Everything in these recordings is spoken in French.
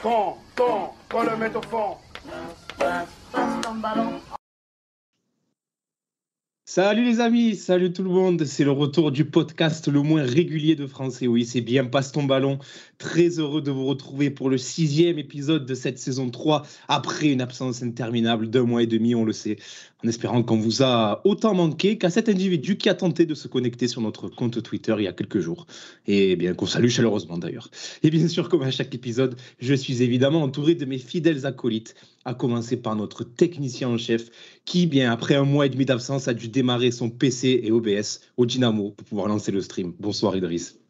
Faut le mettre au fond. Passe ton ballon. Salut les amis, salut tout le monde, c'est le retour du podcast le moins régulier de France, et oui c'est bien Passe ton ballon, très heureux de vous retrouver pour le 6e épisode de cette saison 3, après une absence interminable d'1 mois et demi, on le sait, en espérant qu'on vous a autant manqué qu'à cet individu qui a tenté de se connecter sur notre compte Twitter il y a quelques jours, et bien qu'on salue chaleureusement d'ailleurs. Et bien sûr, comme à chaque épisode, je suis évidemment entouré de mes fidèles acolytes, à commencer par notre technicien en chef, qui, bien après 1 mois et demi d'absence, a dû démarrer son PC et OBS au Dynamo pour pouvoir lancer le stream. Bonsoir Idriss.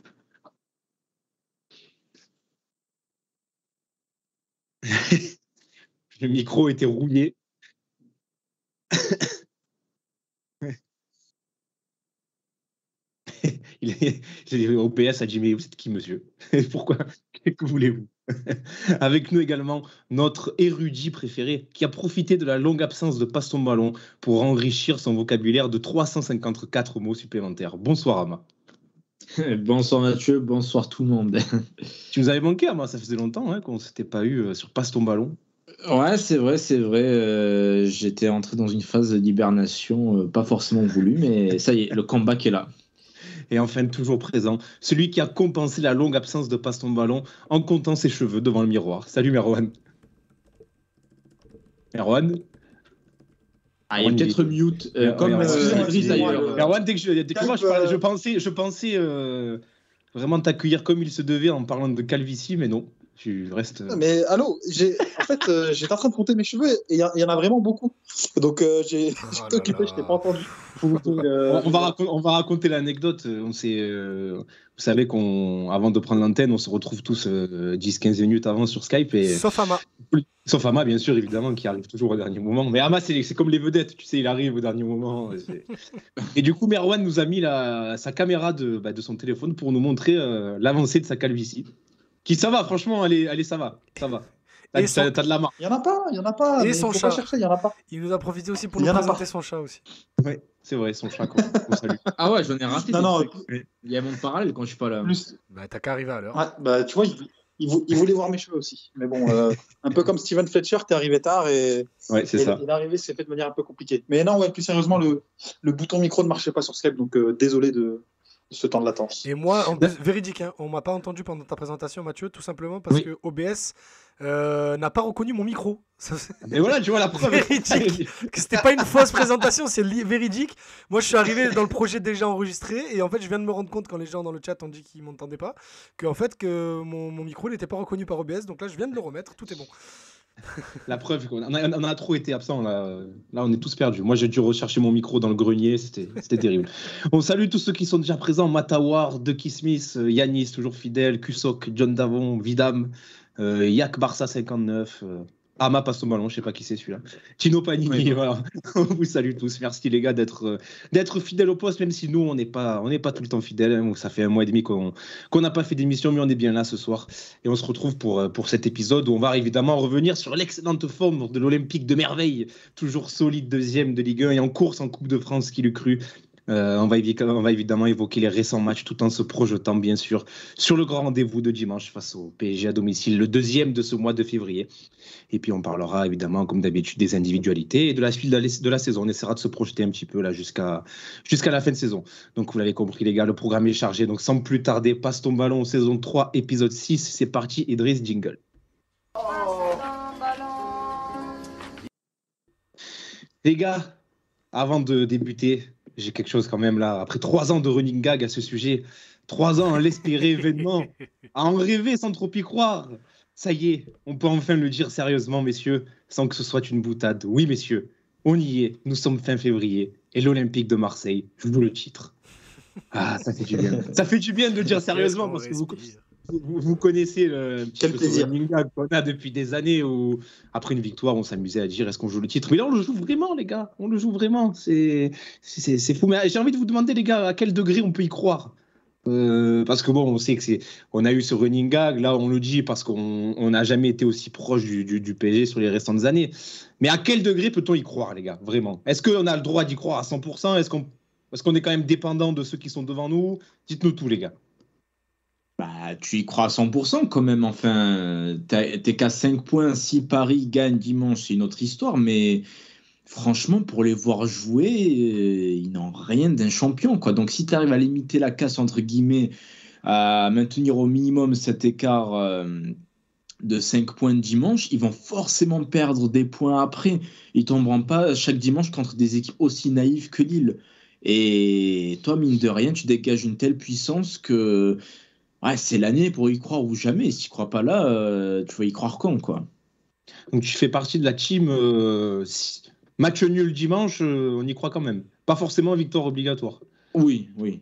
Le micro était rouillé. OBS a dit mais vous êtes qui monsieur? Pourquoi? Que voulez-vous? Avec nous également notre érudit préféré qui a profité de la longue absence de Passe ton ballon pour enrichir son vocabulaire de 354 mots supplémentaires. Bonsoir Ama. Bonsoir Mathieu, bonsoir tout le monde. Tu nous avais manqué Ama, ça faisait longtemps qu'on ne s'était pas eu sur Passe ton ballon. Ouais, c'est vrai. J'étais entré dans une phase d'hibernation, pas forcément voulue, mais ça y est, le comeback est là. Et enfin, toujours présent, celui qui a compensé la longue absence de Passe ton ballon en comptant ses cheveux devant le miroir. Salut Merwan. Merwan. Ah, il est peut-être mute, comme Idriss d'ailleurs. Merwan, dès que moi, je pensais vraiment t'accueillir comme il se devait en parlant de calvitie, mais non. Tu restes. Mais allô, j'étais en train de compter mes cheveux et il y en a vraiment beaucoup. Donc j'étais occupé, je t'ai pas entendu. On va raconter l'anecdote. Vous savez qu'avant de prendre l'antenne, on se retrouve tous 10-15 minutes avant sur Skype. Sauf Ama. Sauf Ama, bien sûr, évidemment, qui arrive toujours au dernier moment. Mais Ama, c'est comme les vedettes, tu sais, il arrive au dernier moment. Et du coup, Merwan nous a mis sa caméra de son téléphone pour nous montrer l'avancée de sa calvitie. Qui ça va, franchement, allez, ça va. T'as de la marque. Il y en a pas. Et son chat. Pas chercher, il y en a pas. Il nous a profité aussi pour nous présenter son chat aussi. Ouais, c'est vrai, son chat, quoi. Salut. Ah ouais, j'en ai raté. Non. Il y a mon parallèle quand je suis pas là. Bah, t'as qu'à arriver à l'heure. Ouais, tu vois, il voulait voir mes cheveux aussi. Mais bon, un peu comme Steven Fletcher, t'es arrivé tard et ça. Il est arrivé, c'est fait de manière un peu compliquée. Mais non, plus sérieusement, le bouton micro ne marchait pas sur Skype, donc désolé de ce temps de latence. Et moi, véridique, on m'a pas entendu pendant ta présentation, Mathieu, tout simplement parce que OBS n'a pas reconnu mon micro. Et voilà, tu vois la preuve. Véridique. C'était pas une fausse présentation, c'est véridique. Moi, je suis arrivé dans le projet déjà enregistré et en fait, je viens de me rendre compte quand les gens dans le chat ont dit qu'ils m'entendaient pas, que mon micro n'était pas reconnu par OBS. Donc là, je viens de le remettre, tout est bon. La preuve qu'on a trop été absent là, on est tous perdus. Moi j'ai dû rechercher mon micro dans le grenier, c'était terrible. On salue tous ceux qui sont déjà présents: Matawar, Ducky Smith, Yanis toujours fidèle, Kusok, John Davon, Vidam, Yak Barça 59, Ama Passe ton ballon, je sais pas qui c'est celui-là, Tino Panini, voilà. On vous salue tous, merci les gars d'être fidèles au poste, même si nous on n'est pas tout le temps fidèles, hein. Ça fait 1 mois et demi qu'on n'a pas fait d'émission, mais on est bien là ce soir et on se retrouve pour cet épisode où on va évidemment revenir sur l'excellente forme de l'Olympique de Merveille, toujours solide 2e de Ligue 1 et en course en Coupe de France, qui l'eût cru. On va évidemment évoquer les récents matchs tout en se projetant bien sûr sur le grand rendez-vous de dimanche face au PSG à domicile, le 2e de ce mois de février. Et puis on parlera évidemment comme d'habitude des individualités et de la suite de la saison. On essaiera de se projeter un petit peu là jusqu'à la fin de saison. Donc vous l'avez compris les gars, le programme est chargé. Donc sans plus tarder, Passe ton ballon, saison 3, épisode 6. C'est parti, Idriss, jingle. Les gars, avant de débuter, j'ai quelque chose quand même là. Après 3 ans de running gag à ce sujet, 3 ans à l'espérer événement, à en rêver sans trop y croire. Ça y est, on peut enfin le dire sérieusement, messieurs, sans que ce soit une boutade. Oui, messieurs, on y est. Nous sommes fin février et l'Olympique de Marseille joue le titre. Ah, ça fait du bien. Ça fait du bien de le dire sérieusement parce que vous connaissez le running gag qu'on a depuis des années où, après une victoire, on s'amusait à dire est-ce qu'on joue le titre. Mais là, on le joue vraiment, les gars. On le joue vraiment. C'est fou. Mais j'ai envie de vous demander, les gars, à quel degré on peut y croire. Parce que bon, on sait que on a eu ce running gag, là on le dit parce qu'on n'a jamais été aussi proche du PSG sur les restantes années. Mais à quel degré peut-on y croire, les gars, vraiment? Est-ce qu'on a le droit d'y croire à 100%? Est-ce qu'on est quand même dépendant de ceux qui sont devant nous? Dites-nous tout, les gars. Bah, tu y crois à 100% quand même. Enfin, t'es qu'à 5 points. Si Paris gagne dimanche, c'est une autre histoire. Mais franchement, pour les voir jouer, ils n'ont rien d'un champion, quoi. Donc, si tu arrives à limiter la casse, entre guillemets, à maintenir au minimum cet écart de 5 points dimanche, ils vont forcément perdre des points après. Ils tomberont pas chaque dimanche contre des équipes aussi naïves que Lille. Et toi, mine de rien, tu dégages une telle puissance que ouais, c'est l'année pour y croire ou jamais. Si tu crois pas là, tu vas y croire quand, quoi. Donc tu fais partie de la team match nul dimanche, on y croit quand même. Pas forcément victoire obligatoire. Oui, oui,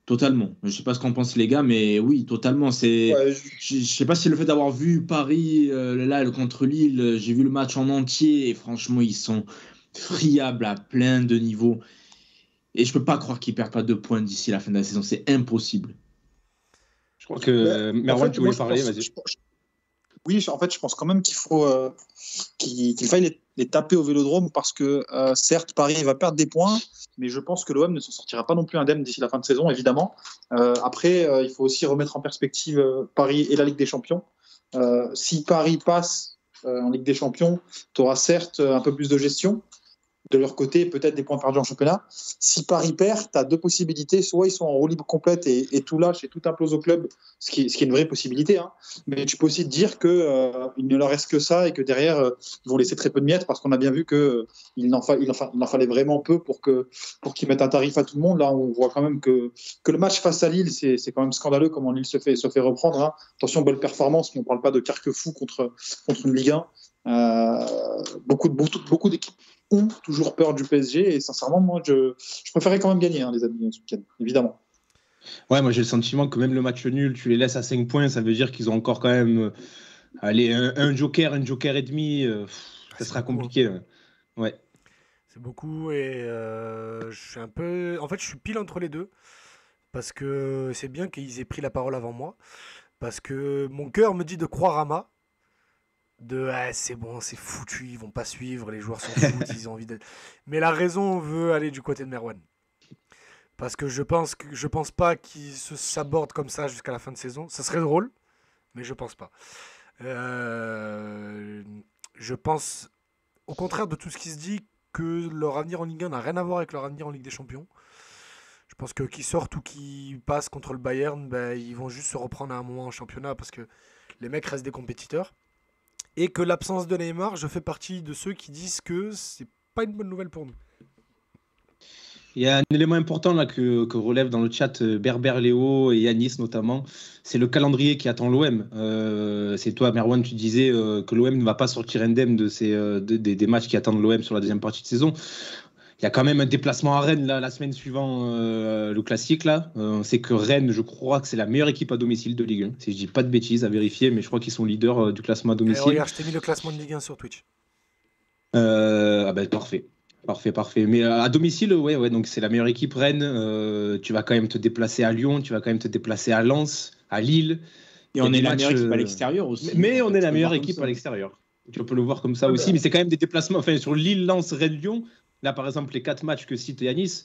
totalement. Je sais pas ce qu'en pensent les gars, mais oui, totalement. Ouais, Je sais pas si le fait d'avoir vu Paris là contre Lille, j'ai vu le match en entier et franchement, ils sont friables à plein de niveaux. Et je peux pas croire qu'ils perdent pas 2 points d'ici la fin de la saison. C'est impossible. Je crois que Merwan, tu voulais parler, vas-y. Oui, en fait, je pense quand même qu'il faut qu'il faille les taper au Vélodrome parce que certes, Paris va perdre des points, mais je pense que l'OM ne s'en sortira pas non plus indemne d'ici la fin de saison, évidemment. Après, il faut aussi remettre en perspective Paris et la Ligue des Champions. Si Paris passe en Ligue des Champions, tu auras certes un peu plus de gestion. De leur côté, peut-être des points perdus en championnat. Si Paris perd, tu as 2 possibilités. Soit ils sont en roue libre complète et tout lâche et tout implose au club, ce qui est une vraie possibilité. Hein. Mais tu peux aussi te dire qu'il ne leur reste que ça et que derrière, ils vont laisser très peu de miettes parce qu'on a bien vu qu'il n'en fallait vraiment peu pour qu'ils mettent un tarif à tout le monde. Là, on voit quand même que le match face à Lille, c'est quand même scandaleux comment Lille se fait reprendre. Hein. Attention, belle performance, mais on ne parle pas de carque-fou contre une Ligue 1. Beaucoup d'équipes ont toujours peur du PSG et sincèrement moi je préférais quand même gagner les amis ce week-end, évidemment. Ouais, moi j'ai le sentiment que même le match nul, tu les laisses à 5 points, ça veut dire qu'ils ont encore quand même un joker et demi, ça sera compliqué. Ouais. C'est beaucoup et je suis un peu... En fait, je suis pile entre les deux parce que c'est bien qu'ils aient pris la parole avant moi parce que mon cœur me dit de croire à Ma. C'est bon, c'est foutu, ils vont pas suivre, les joueurs sont fous, ils ont envie d'être. Mais la raison veut aller du côté de Merwan. Parce que je pense pas qu'ils se sabordent comme ça jusqu'à la fin de saison. Ça serait drôle, mais je pense pas. Je pense, au contraire de tout ce qui se dit, que leur avenir en Ligue 1 n'a rien à voir avec leur avenir en Ligue des Champions. Je pense que qu'ils sortent ou qu'ils passent contre le Bayern, ils vont juste se reprendre à un moment en championnat parce que les mecs restent des compétiteurs. Et que l'absence de Neymar, je fais partie de ceux qui disent que c'est pas une bonne nouvelle pour nous. Il y a un élément important là que relève dans le chat Berber Léo et Yanis notamment, c'est le calendrier qui attend l'OM. C'est toi, Merwan, tu disais que l'OM ne va pas sortir indemne des matchs qui attendent l'OM sur la deuxième partie de saison. Il y a quand même un déplacement à Rennes là, la semaine suivant le classique. Là. On sait que Rennes, je crois que c'est la meilleure équipe à domicile de Ligue 1. Si je dis pas de bêtises, à vérifier, mais je crois qu'ils sont leaders du classement à domicile. Regarde, je t'ai mis le classement de Ligue 1 sur Twitch. Parfait. Mais à domicile, ouais, donc c'est la meilleure équipe Rennes. Tu vas quand même te déplacer à Lyon, tu vas quand même te déplacer à Lens, à Lille. Et on est la meilleure équipe à l'extérieur aussi. Mais on est la meilleure équipe à l'extérieur. Tu peux le voir comme ça aussi, mais c'est quand même des déplacements. Enfin, sur Lille, Lens, Rennes, Lyon. Là, par exemple, les 4 matchs que cite Yanis,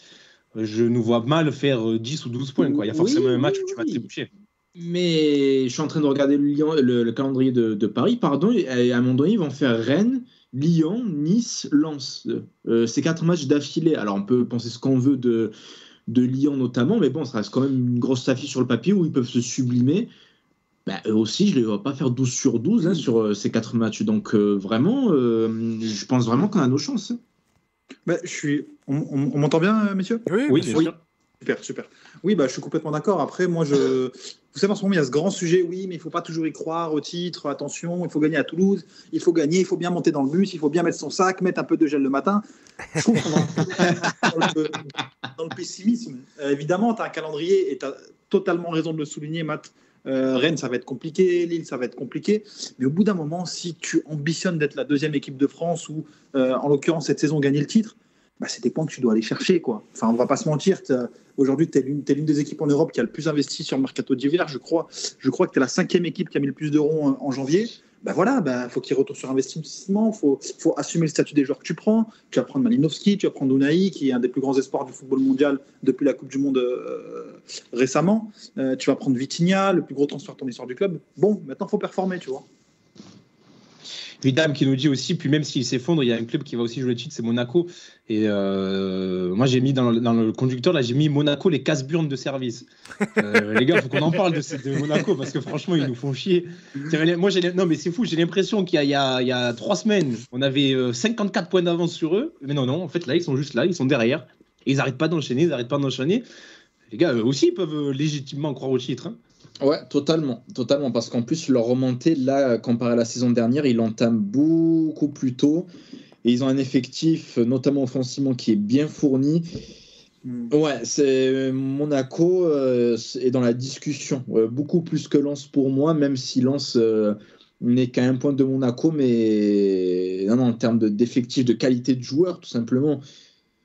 je nous vois mal faire 10 ou 12 points. Quoi. Il y a forcément un match où tu vas te trébucher. Mais je suis en train de regarder le calendrier de Paris, pardon, et à un moment donné, ils vont faire Rennes, Lyon, Nice, Lens. Ces 4 matchs d'affilée. Alors, on peut penser ce qu'on veut de Lyon notamment, mais bon, ça reste quand même une grosse affiche sur le papier où ils peuvent se sublimer. Eux aussi, je ne les vois pas faire 12 sur 12 sur ces 4 matchs. Donc, vraiment, je pense vraiment qu'on a nos chances. On m'entend bien, messieurs ? Oui, bien sûr. Super. Oui, je suis complètement d'accord. Après, moi, vous savez, en ce moment, il y a ce grand sujet. Oui, mais il ne faut pas toujours y croire au titre. Attention, il faut gagner à Toulouse. Il faut gagner, il faut bien monter dans le bus. Il faut bien mettre son sac, mettre un peu de gel le matin. Je trouve qu'on va dans le pessimisme. Évidemment, tu as un calendrier et tu as totalement raison de le souligner, Matt. Rennes, ça va être compliqué. Lille, ça va être compliqué. Mais au bout d'un moment, si tu ambitionnes d'être la deuxième équipe de France ou, en l'occurrence, cette saison, gagner le titre, c'est des points que tu dois aller chercher, quoi. Enfin, on ne va pas se mentir. Aujourd'hui, tu es l'une des équipes en Europe qui a le plus investi sur le mercato d'hiver. Je crois que tu es la 5e équipe qui a mis le plus de ronds en janvier. faut qu'il retourne sur investissement, faut assumer le statut des joueurs que tu prends. Tu vas prendre Malinowski, tu vas prendre Unai, qui est un des plus grands espoirs du football mondial depuis la Coupe du Monde récemment. Tu vas prendre Vitinha, le plus gros transfert de ton histoire du club. Bon, maintenant, il faut performer, tu vois. Vidam qui nous dit aussi, puis même s'il s'effondre, il y a un club qui va aussi jouer le titre, c'est Monaco. Et moi, j'ai mis dans le conducteur, là, j'ai mis Monaco, les casse-burnes de service. Les gars, il faut qu'on en parle de Monaco, parce que franchement, ils nous font chier. Moi, non, mais c'est fou, j'ai l'impression qu'il y a 3 semaines, on avait 54 points d'avance sur eux. Mais non, en fait, là, ils sont juste là, ils sont derrière. Et ils n'arrêtent pas d'enchaîner, Les gars, eux aussi, ils peuvent légitimement croire au titre. Hein. Ouais, totalement, parce qu'en plus, leur remontée, là, comparé à la saison dernière, ils l'entament beaucoup plus tôt. Et ils ont un effectif, notamment offensivement, qui est bien fourni. Ouais, c'est Monaco est dans la discussion, beaucoup plus que Lens pour moi, même si Lens n'est qu'à un point de Monaco, mais non, en termes d'effectifs, de qualité de joueurs, tout simplement,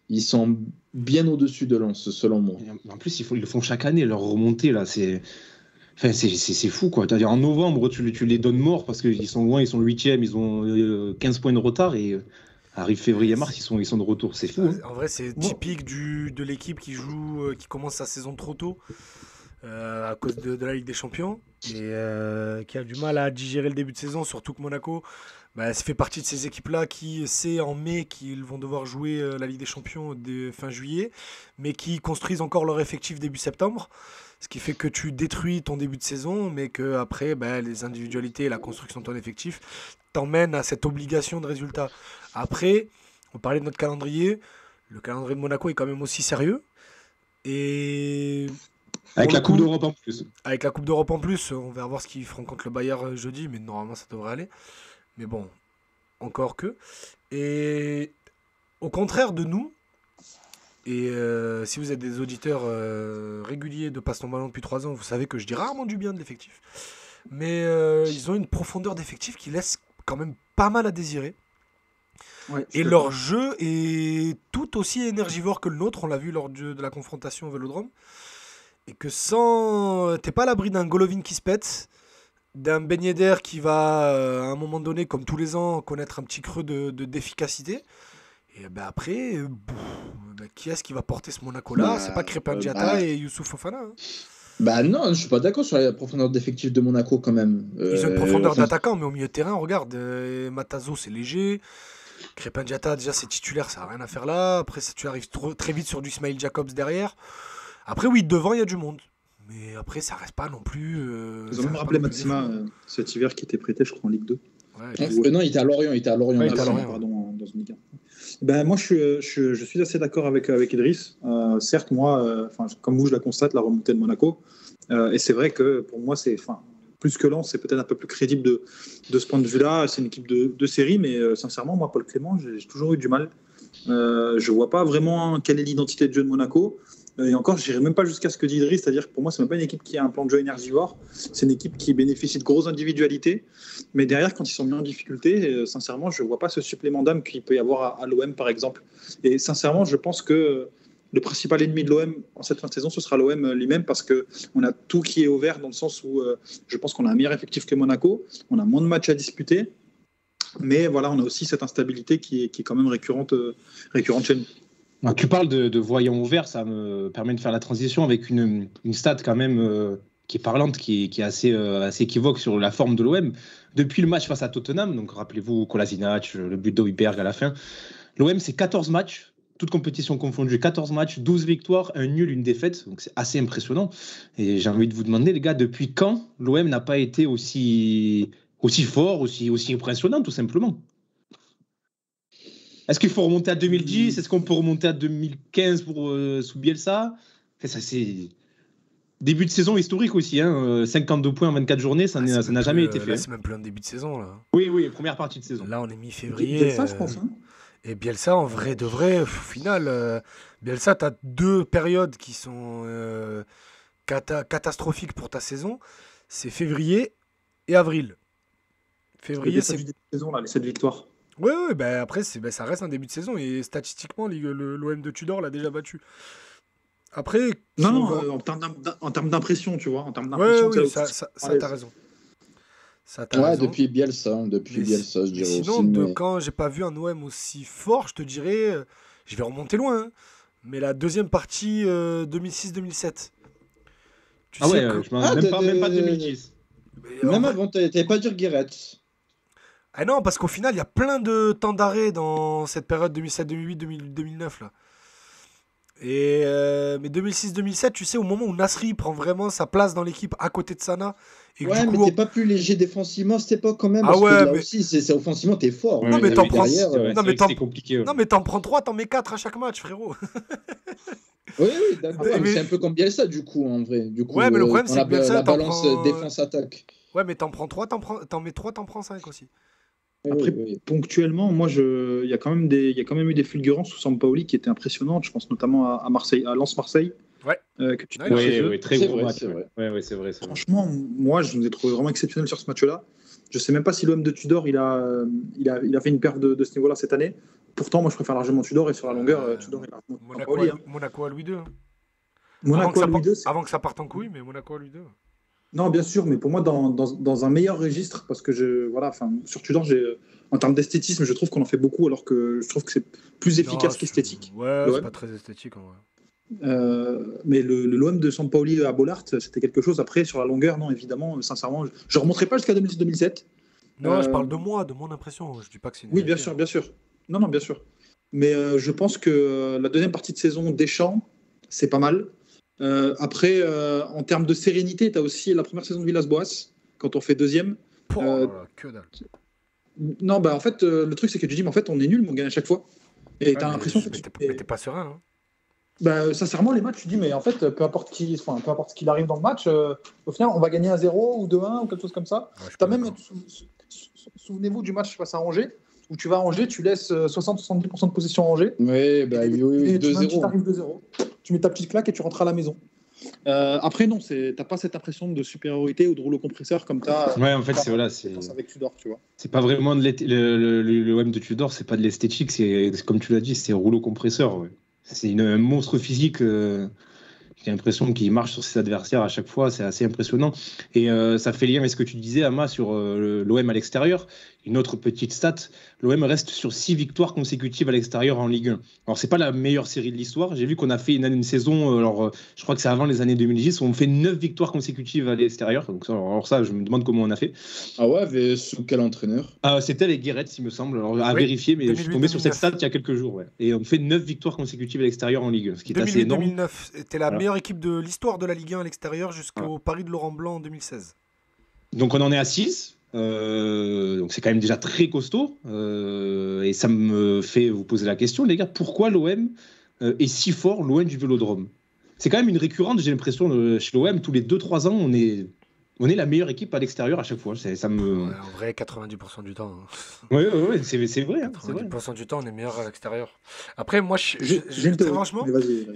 ils sont bien au-dessus de Lens, selon moi. En plus, ils le font chaque année, leur remontée, là, c'est fou, quoi. C'est-à-dire, en novembre, tu les donnes morts parce qu'ils sont loin, ils sont 8e, ils ont 15 points de retard et arrive février-mars, ils sont de retour. C'est fou. Hein. En vrai, c'est typique de l'équipe qui qui commence sa saison trop tôt à cause de la Ligue des Champions et qui a du mal à digérer le début de saison, surtout que Monaco, ça fait partie de ces équipes-là qui sait en mai qu'ils vont devoir jouer la Ligue des Champions fin juillet, mais qui construisent encore leur effectif début septembre. Ce qui fait que tu détruis ton début de saison, mais que après, les individualités et la construction de ton effectif t'emmènent à cette obligation de résultat. Après, on parlait de notre calendrier. Le calendrier de Monaco est quand même aussi sérieux. Et avec la Coupe d'Europe en plus. Avec la Coupe d'Europe en plus, on va voir ce qu'ils feront contre le Bayern jeudi, mais normalement ça devrait aller. Mais bon, encore que. Et au contraire de nous, et si vous êtes des auditeurs réguliers de Passe ton ballon depuis 3 ans, vous savez que je dis rarement du bien de l'effectif. Mais ils ont une profondeur d'effectif qui laisse quand même pas mal à désirer. Ouais, et leur jeu est tout aussi énergivore que le nôtre, on l'a vu lors de la confrontation au Vélodrome. Et que t'es pas à l'abri d'un Golovin qui se pète, d'un Ben Yedder qui va, à un moment donné, comme tous les ans, connaître un petit creux d'efficacité. Et après, qui est-ce qui va porter ce Monaco-là ? C'est pas Crépin Diatta et Youssouf Fofana. Hein. Non, je suis pas d'accord sur la profondeur d'effectif de Monaco quand même. Ils ont une profondeur d'attaquant, mais au milieu de terrain, regarde, Matazo c'est léger. Crépin Diatta, déjà c'est titulaire, ça n'a rien à faire là. Après, tu arrives très vite sur du Ismail Jacobs derrière. Après, oui, devant, il y a du monde. Mais après, ça reste pas non plus. Ils ont même rappelé Maxima cet hiver qui était prêté, je crois, en Ligue 2. Ouais. Non, il était à Lorient. Pardon, dans une Ligue 1. Moi, je suis assez d'accord avec Idriss. Certes, moi, comme vous, je la constate, la remontée de Monaco. Et c'est vrai que pour moi, plus que Lens, c'est peut-être un peu plus crédible de ce point de vue-là. C'est une équipe de série, mais sincèrement, moi, Paul Clément, j'ai toujours eu du mal. Je vois pas vraiment quelle est l'identité de jeu de Monaco. Et encore, je n'irai même pas jusqu'à ce que dit Idriss, c'est-à-dire que pour moi, ce n'est même pas une équipe qui a un plan de jeu énergivore. C'est une équipe qui bénéficie de grosses individualités. Mais derrière, quand ils sont mis en difficulté, sincèrement, je ne vois pas ce supplément d'âme qu'il peut y avoir à l'OM, par exemple. Et sincèrement, je pense que le principal ennemi de l'OM en cette fin de saison, ce sera l'OM lui-même, parce qu'on a tout qui est au vert, dans le sens où je pense qu'on a un meilleur effectif que Monaco, on a moins de matchs à disputer. Mais voilà, on a aussi cette instabilité qui est quand même récurrente chez nous. Alors, tu parles de voyant ouvert, ça me permet de faire la transition avec une stat quand même qui est parlante, qui est assez équivoque sur la forme de l'OM. Depuis le match face à Tottenham, donc rappelez-vous Kolasinac, le but d'Højbjerg à la fin, l'OM c'est 14 matchs, toutes compétitions confondues, 14 matchs, 12 victoires, un nul, une défaite, donc c'est assez impressionnant. Et j'ai envie de vous demander, les gars, depuis quand l'OM n'a pas été aussi fort, aussi impressionnant, tout simplement ? Est-ce qu'il faut remonter à 2010 ? Est-ce qu'on peut remonter à 2015 sous Bielsa ? Ça, c'est début de saison historique aussi. 52 points en 24 journées, ça n'a jamais été fait. Là, c'est même plein de début de saison. Là. Oui, première partie de saison. Là, on est mi-février. Bielsa, je pense. Et Bielsa, en vrai de vrai, au final, Bielsa, tu as 2 périodes qui sont catastrophiques pour ta saison. C'est février et avril. Février, c'est les 7 victoires. Oui, après, ça reste un début de saison et statistiquement, l'OM de Tudor l'a déjà battu. Après. En termes d'impression, tu vois. En termes d'impression, oui, ça t'as raison. Ça, t'as Ouais, raison. depuis Bielsa, Mais je mais dirais sinon, aussi. Mais... quand j'ai pas vu un OM aussi fort, je te dirais, je vais remonter loin, hein, mais la deuxième partie 2006-2007. Tu Ah sais ouais, que... même pas 2010. mais en Même vrai- avant, t'avais pas dire Guéret. Ah non, parce qu'au final, il y a plein de temps d'arrêt dans cette période 2007-2008, 2009 là. Mais 2006-2007, tu sais, au moment où Nasri prend vraiment sa place dans l'équipe à côté de Sana, et que Ouais, du mais coup, t'es pas plus léger défensivement à cette époque quand même. Ah Parce que ouais, là mais- aussi, c'est offensivement, t'es fort. Non, mais t'en prends- derrière. C'est vrai, non, c'est mais vrai que t'en- c'est compliqué. Ouais. non mais t'en prends 3, t'en mets 4 à chaque match, frérot. Oui, oui, d'accord. Mais- Mais c'est un peu comme Bielsa, du coup, en vrai. Du coup, Ouais, mais le problème, dans c'est que Bielsa, la t'en balance prends- défense-attaque. Ouais, mais t'en prends 3, t'en mets 3, t'en prends 5 aussi. Après, Oui, oui. ponctuellement, il y a quand même eu des fulgurances sous Sampaoli qui étaient impressionnantes. Je pense notamment à Marseille, à Lens-Marseille. Ouais. Que tu Ouais, peux non, chez Oui, eux. oui, très C'est gros vrai, match. c'est Ouais, vrai. ouais, c'est vrai. Franchement, moi, je nous ai trouvé vraiment exceptionnels sur ce match-là. Je sais même pas si l'OM de Tudor, il a fait une perte de ce niveau-là cette année. Pourtant, moi, je préfère largement Tudor et sur la longueur, Tudor, il a Sampaoli. Monaco à Louis II. Hein. Monaco à Louis II, Avant que ça parte en couille, mais Monaco à Louis II. non, bien sûr, mais pour moi, dans un meilleur registre, parce que sur Tudor, en termes d'esthétisme, je trouve qu'on en fait beaucoup, alors que je trouve que c'est plus efficace Non, qu'esthétique. Ouais, l'OM. c'est pas très esthétique en vrai. Mais l'OM de Sampaoli à Bollaert, c'était quelque chose. Après, sur la longueur, non, évidemment, sincèrement, je ne remonterai pas jusqu'à 2006-2007. Non, je parle de moi, de mon impression. Je dis pas que c'est une Oui, bien vérité, sûr, hein. bien sûr. Non, bien sûr. Mais je pense que la deuxième partie de saison Deschamps, c'est pas mal. Après, en termes de sérénité, tu as aussi la première saison de Villas-Boas, quand on fait deuxième. Oh là là, que dalle. Non, en fait, le truc, c'est que tu dis, mais en fait, on est nul, mais on gagne à chaque fois. Et tu as Ouais, l'impression mais que mais t'es pas serein. Hein. Sincèrement, les matchs, tu dis, mais en fait, peu importe ce qu'il arrive dans le match, au final, on va gagner 1-0 ou 2-1 ou quelque chose comme ça. Ouais, je suis T'as pas même, d'accord. souvenez-vous du match face à Angers, où tu vas à Angers, tu laisses 60-70% de possession à Angers. Oui, Et oui, tu 2-0. arrives 2-0. Tu mets ta petite claque et tu rentres à la maison. Après, non, t'as pas cette impression de supériorité ou de rouleau compresseur comme t'as Ouais, en fait, c'est avec Tudor, tu vois. c'est pas vraiment le OM de Tudor, c'est pas de l'esthétique, c'est comme tu l'as dit, c'est rouleau compresseur. Ouais. C'est un monstre physique. J'ai l'impression qu'il marche sur ses adversaires à chaque fois, c'est assez impressionnant. Et ça fait lien avec ce que tu disais, Ama, sur l'OM à l'extérieur. Une autre petite stat, l'OM reste sur 6 victoires consécutives à l'extérieur en Ligue 1. Alors, c'est pas la meilleure série de l'histoire. J'ai vu qu'on a fait une saison, je crois que c'est avant les années 2010, où on fait 9 victoires consécutives à l'extérieur. Donc, alors ça, je me demande comment on a fait. Ah ouais, mais sous quel entraîneur? C'était avec Guéret, il me semble. Alors, à Oui, vérifier, mais je suis tombé sur 2008-2009. cette stat il y a quelques jours. Ouais. Et on fait 9 victoires consécutives à l'extérieur en Ligue 1, ce qui est assez énorme. 2008-2009, c'était la Voilà. meilleure équipe de l'histoire de la Ligue 1 à l'extérieur jusqu'au Paris de Laurent Blanc en 2016. Donc on en est à 6. Donc c'est quand même déjà très costaud. Et ça me fait vous poser la question, les gars, pourquoi l'OM est si fort loin du Vélodrome? C'est quand même une récurrente, j'ai l'impression, chez l'OM, tous les 2-3 ans, on est la meilleure équipe à l'extérieur à chaque fois. Ça me... Ouais, en vrai, 90% du temps. Hein. Ouais, c'est vrai. Hein, c'est vrai. 90% du temps, on est meilleur à l'extérieur. Après, moi, J'ai une théorie, franchement, mais vas-y.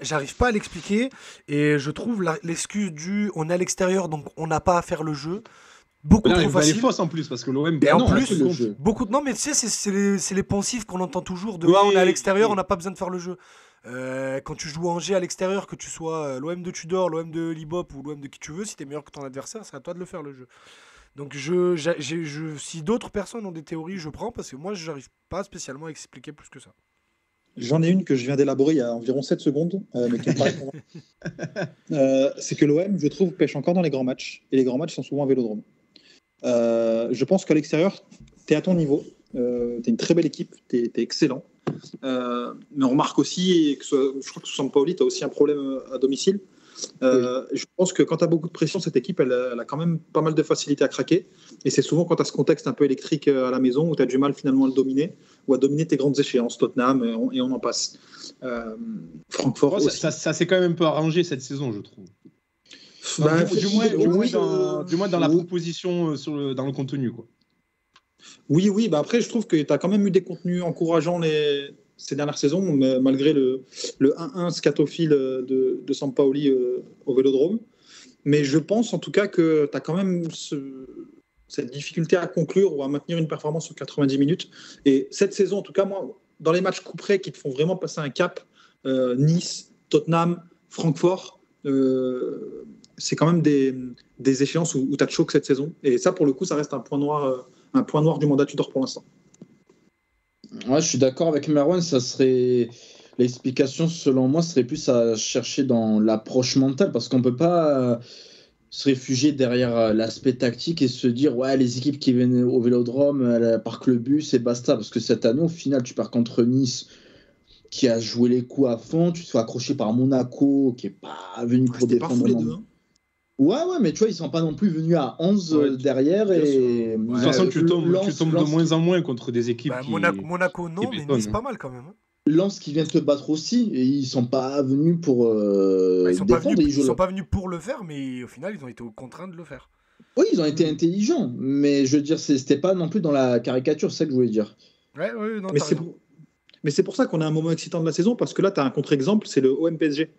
j'arrive pas à l'expliquer et je trouve l'excuse du on est à l'extérieur donc on n'a pas à faire le jeu beaucoup Là, trop elle est facile. fausse en plus, parce que l'OM... Et en non, plus, c'est le jeu. beaucoup non mais tu sais c'est les poncifs qu'on entend toujours de Oui, on est à l'extérieur, oui. on n'a pas besoin de faire le jeu. Quand tu joues à Angers à l'extérieur, que tu sois l'OM de Tudor, l'OM de Libop ou l'OM de qui tu veux, si t'es meilleur que ton adversaire, c'est à toi de le faire le jeu. Donc si d'autres personnes ont des théories, je prends parce que moi j'arrive pas spécialement à expliquer plus que ça. J'en ai une que je viens d'élaborer il y a environ 7 secondes, mais qui me paraît convaincante. C'est que l'OM, je trouve, pêche encore dans les grands matchs, et les grands matchs sont souvent à Vélodrome. Je pense qu'à l'extérieur, tu es à ton niveau, tu es une très belle équipe, tu es excellent. Mais on remarque aussi, je crois que sous Sampaoli, tu as aussi un problème à domicile. Je pense que quand tu as beaucoup de pression, cette équipe, elle a quand même pas mal de facilité à craquer. Et c'est souvent quand tu as ce contexte un peu électrique à la maison où tu as du mal finalement à le dominer ou à dominer tes grandes échéances, Tottenham, et on en passe. Francfort aussi. Ça s'est quand même un peu arrangé cette saison, je trouve. Bah, Du moins dans la proposition, dans le contenu, quoi. Oui, bah après, je trouve que tu as quand même eu des contenus encourageants ces dernières saisons, malgré le 1-1 scatophile de Sampaoli au Vélodrome. Mais je pense en tout cas que tu as quand même cette difficulté à conclure ou à maintenir une performance sur 90 minutes. Et cette saison, en tout cas, moi, dans les matchs couperets qui te font vraiment passer un cap, Nice, Tottenham, Francfort, c'est quand même des échéances où tu as de choc cette saison. Et ça, pour le coup, ça reste un point noir du mandat Tudor pour l'instant. Ouais, je suis d'accord avec Merwan, ça serait. L'explication, selon moi, serait plus à chercher dans l'approche mentale, parce qu'on ne peut pas se réfugier derrière l'aspect tactique et se dire ouais, les équipes qui viennent au Vélodrome, elles parquent le bus et basta. Parce que cette année, au final, tu pars contre Nice, qui a joué les coups à fond, tu te fais accrocher par Monaco, qui n'est pas venu pour C'était pas défendre. fou les deux. Hein. Ouais, mais tu vois, ils sont pas non plus venus à 11 derrière. Et De toute façon, tu tombes de moins en moins contre des équipes qui... Monaco, non, mais Nice, pas mal quand même. Hein. Lens qui vient te battre aussi, et ils sont pas venus pour ils sont défendre. Ils sont pas venus pour le faire, mais au final, ils ont été contraints de le faire. Oui, ils ont été intelligents, mais je veux dire, c'était pas non plus dans la caricature, c'est ça que je voulais dire. Ouais, non, mais c'est pour ça qu'on a un moment excitant de la saison, parce que là, tu as un contre-exemple, c'est le OM PSG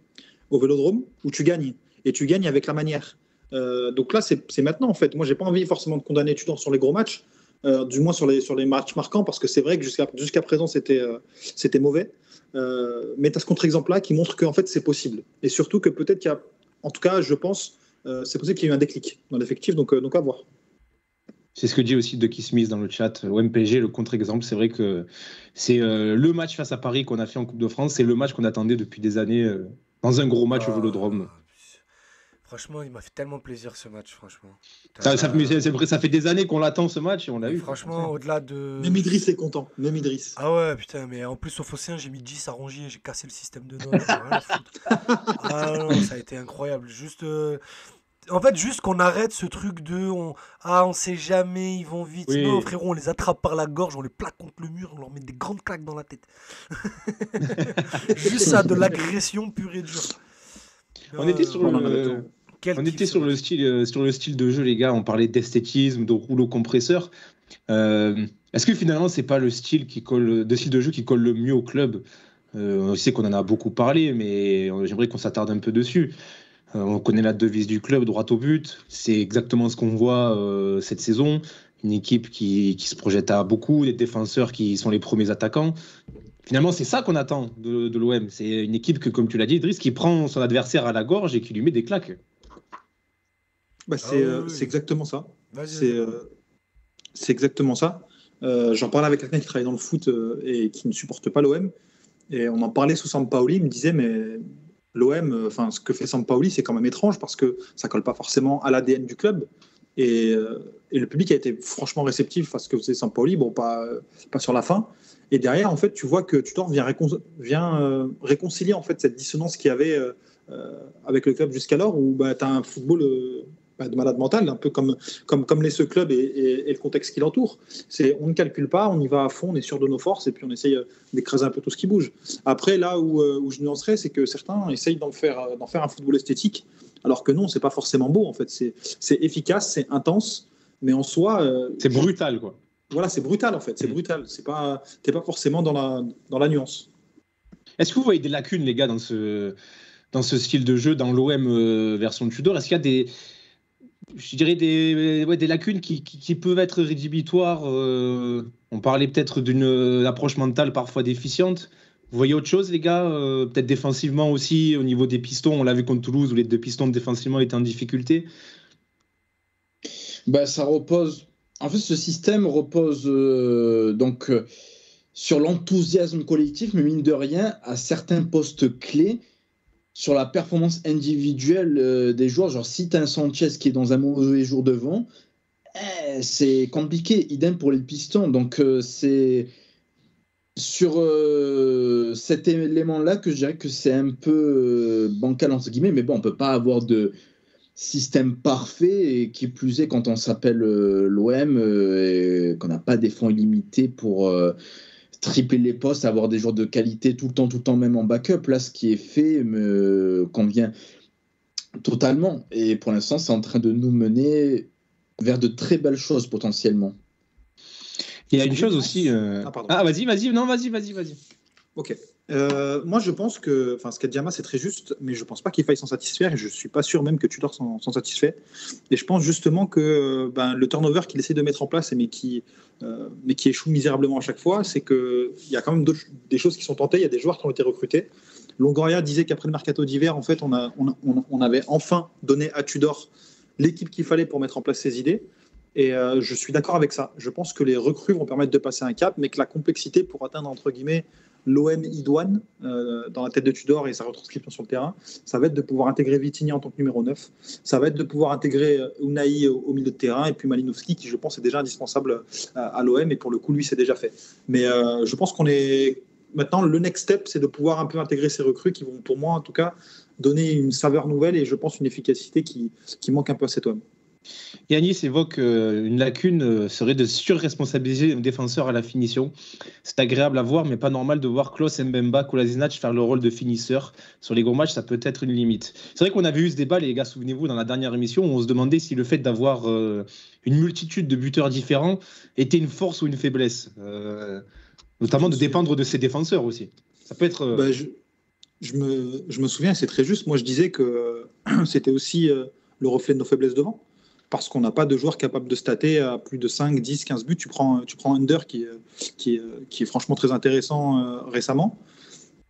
au Vélodrome, où tu gagnes, et tu gagnes avec la manière. Donc là, c'est maintenant, en fait. Moi, j'ai pas envie forcément de condamner Tudor sur les gros matchs, du moins sur les matchs marquants, parce que c'est vrai que jusqu'à présent, c'était mauvais. Mais tu as ce contre-exemple-là qui montre qu'en fait, c'est possible. Et surtout que peut-être qu'il y a, en tout cas, je pense, c'est possible qu'il y ait eu un déclic dans l'effectif, donc à voir. C'est ce que dit aussi Ducky Smith dans le chat. OMPG, le contre-exemple, c'est vrai que c'est le match face à Paris qu'on a fait en Coupe de France, c'est le match qu'on attendait depuis des années dans un gros match au Vélodrome. Franchement, il m'a fait tellement plaisir ce match, franchement. Ça fait des années qu'on l'attend ce match et on l'a eu. Franchement, au-delà de... Même Idriss est content, même Idriss. Ah ouais, putain, mais en plus au Phocéen, j'ai mis 10 à Rongier, j'ai cassé le système de notes. Ah non, ça a été incroyable. En fait, juste qu'on arrête ce truc de on sait jamais, ils vont vite. Oui. Non, frérot, on les attrape par la gorge, on les plaque contre le mur, on leur met des grandes claques dans la tête. Juste ça, de l'agression pure et dure. On était sur le style de jeu, les gars. On parlait d'esthétisme, de rouleau compresseur. Est-ce que finalement, c'est pas le style de jeu qui colle le mieux au club? On sait qu'on en a beaucoup parlé, mais j'aimerais qu'on s'attarde un peu dessus. On connaît la devise du club, droit au but. C'est exactement ce qu'on voit cette saison. Une équipe qui se projette à beaucoup, des défenseurs qui sont les premiers attaquants. Finalement, c'est ça qu'on attend de l'OM. C'est une équipe que, comme tu l'as dit, Idriss, qui prend son adversaire à la gorge et qui lui met des claques. C'est exactement ça. C'est exactement ça. J'en parlais avec quelqu'un qui travaille dans le foot et qui ne supporte pas l'OM. Et on en parlait sous Sampaoli. Il me disait, mais l'OM, ce que fait Sampaoli, c'est quand même étrange parce que ça ne colle pas forcément à l'ADN du club. Et le public a été franchement réceptif à ce que faisait Sampaoli, pas sur la fin. Et derrière, en fait, tu vois que Tudor vient réconcilier en fait, cette dissonance qu'il y avait avec le club jusqu'alors, où tu as un football de malade mental, un peu comme l'est ce club et le contexte qui l'entoure. On ne calcule pas, on y va à fond, on est sûr de nos forces, et puis on essaye d'écraser un peu tout ce qui bouge. Après, là où je nuancerais, c'est que certains essayent d'en faire un football esthétique, alors que non, c'est pas forcément beau, en fait. C'est efficace, c'est intense, mais en soi... c'est brutal, quoi. Voilà, c'est brutal, en fait. C'est brutal. T'es pas forcément dans la nuance. Est-ce que vous voyez des lacunes, les gars, dans ce style de jeu, dans l'OM version Tudor? Est-ce qu'il y a des lacunes qui peuvent être rédhibitoires? On parlait peut-être d'une approche mentale parfois déficiente. Vous voyez autre chose, les gars? Peut-être défensivement aussi, au niveau des pistons. On l'a vu contre Toulouse, où les deux pistons défensivement étaient en difficulté. Ça repose... En fait, ce système repose sur l'enthousiasme collectif, mais mine de rien, à certains postes clés, sur la performance individuelle des joueurs. Genre, si tu as un Sanchez qui est dans un mauvais jour devant, c'est compliqué. Idem pour les pistons. Donc, c'est sur cet élément-là que je dirais que c'est un peu bancal, entre guillemets. Mais bon, on ne peut pas avoir de système parfait, et qui plus est quand on s'appelle l'OM et qu'on n'a pas des fonds illimités pour tripler les postes, avoir des joueurs de qualité tout le temps même en backup. Là, ce qui est fait me convient totalement, et pour l'instant c'est en train de nous mener vers de très belles choses potentiellement. Il y a une chose aussi vas-y. Ok. Moi, je pense que ce qu'a dit Ama, c'est très juste, mais je pense pas qu'il faille s'en satisfaire, et je suis pas sûr même que Tudor s'en satisfait. Et je pense justement que le turnover qu'il essaie de mettre en place, mais qui échoue misérablement à chaque fois, c'est qu'il y a quand même des choses qui sont tentées. Il y a des joueurs qui ont été recrutés. Longoria disait qu'après le mercato d'hiver, en fait, on avait enfin donné à Tudor l'équipe qu'il fallait pour mettre en place ses idées. Et je suis d'accord avec ça. Je pense que les recrues vont permettre de passer un cap, mais que la complexité pour atteindre, entre guillemets, l'OM idoine dans la tête de Tudor et sa retranscription sur le terrain, ça va être de pouvoir intégrer Vitinha en tant que numéro 9. Ça va être de pouvoir intégrer Unai au milieu de terrain et puis Malinowski, qui, je pense, est déjà indispensable à l'OM. Et pour le coup, lui, c'est déjà fait. Mais je pense qu'on est... Maintenant, le next step, c'est de pouvoir un peu intégrer ces recrues qui vont, pour moi, en tout cas, donner une saveur nouvelle et, je pense, une efficacité qui manque un peu à cet OM. Yanis évoque une lacune serait de surresponsabiliser un défenseur à la finition. C'est agréable à voir, mais pas normal de voir Klose, Mbemba, Kolasinac faire le rôle de finisseur. Sur les gros matchs, ça peut être une limite. C'est vrai qu'on avait eu ce débat, les gars, souvenez-vous, dans la dernière émission, où on se demandait si le fait d'avoir une multitude de buteurs différents était une force ou une faiblesse. Notamment de dépendre de ses défenseurs aussi. Ça peut être... Je me souviens, c'est très juste. Moi, je disais que c'était aussi le reflet de nos faiblesses devant. Parce qu'on n'a pas de joueur capable de stater à plus de 5, 10, 15 buts. Tu prends Under qui est franchement très intéressant récemment.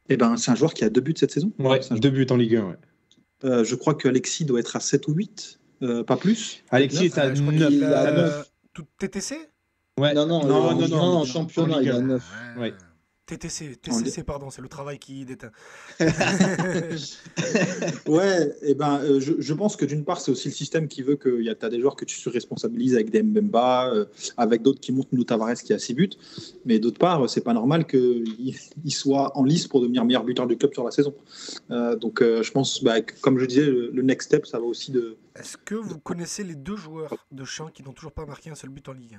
Et ben, c'est un joueur qui a 2 buts cette saison. Ouais, 2 buts en Ligue 1. Ouais. Je crois qu'Alexis doit être à 7 ou 8, pas plus. Alexis est à 9. Tout TTC Ouais. Non, en championnat, il a 9. Ouais. TTC, pardon, c'est le travail qui déteint. Ouais, et ben, je pense que d'une part, c'est aussi le système qui veut que tu as des joueurs que tu surresponsabilises avec des Mbemba, avec d'autres qui montent, nous Tavares qui a 6 buts. Mais d'autre part, c'est pas normal qu'il soit en lice pour devenir meilleur buteur du club sur la saison. Donc, je pense, comme je disais, le next step, ça va aussi de. Est-ce que vous connaissez les 2 joueurs de Champ qui n'ont toujours pas marqué un seul but en Ligue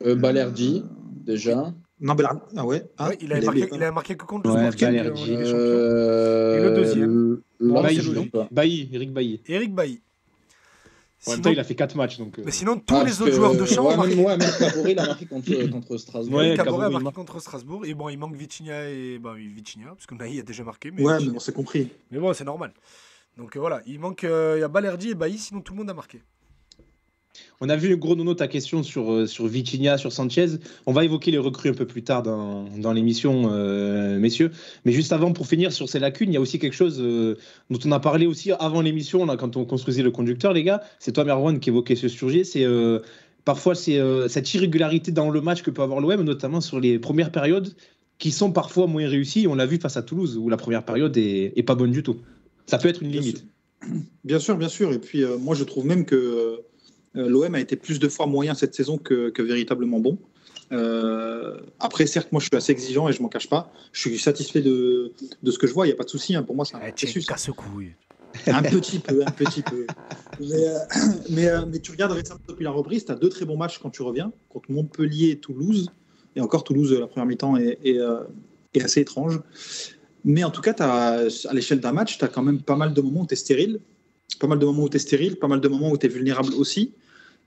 1 Balerdi, déjà. Non, ah ouais. Ah, ouais, il a marqué que contre le Sporting en Ligue des Champions. Et le deuxième Eric Bailly. Eric Bailly. En même temps, il a fait 4 matchs. Donc, Mais sinon, tous les autres joueurs de Champ ont marqué. Même Caboret, il a marqué contre Strasbourg. Ouais, Caboret a marqué contre Strasbourg. Et bon, il manque Vitinha Vitinha, parce que Naï a déjà marqué. Mais ouais, mais on s'est compris. Mais bon, c'est normal. Donc voilà, il manque. Il y a Balerdi et Bailly, sinon tout le monde a marqué. On a vu gros nono ta question sur Vitinha, sur Sanchez. On va évoquer les recrues un peu plus tard dans l'émission, messieurs. Mais juste avant, pour finir sur ces lacunes, il y a aussi quelque chose dont on a parlé aussi avant l'émission, là, quand on construisait le conducteur, les gars. C'est toi, Merwan, qui évoquait ce sujet. C'est parfois cette irrégularité dans le match que peut avoir l'OM, notamment sur les premières périodes, qui sont parfois moins réussies. On l'a vu face à Toulouse, où la première période est pas bonne du tout. Ça peut être une limite. Bien sûr. Et puis, moi, je trouve même que l'OM a été plus de fois moyen cette saison que véritablement bon. Après, certes, moi je suis assez exigeant et je m'en cache pas. Je suis satisfait de ce que je vois, il n'y a pas de souci. Pour moi, c'est un processus. Un petit peu. Mais tu regardes récemment depuis la reprise, tu as 2 très bons matchs quand tu reviens, contre Montpellier et Toulouse. Et encore Toulouse, la première mi-temps est assez étrange. Mais en tout cas, à l'échelle d'un match, tu as quand même pas mal de moments où tu es stérile. Pas mal de moments où tu es vulnérable aussi.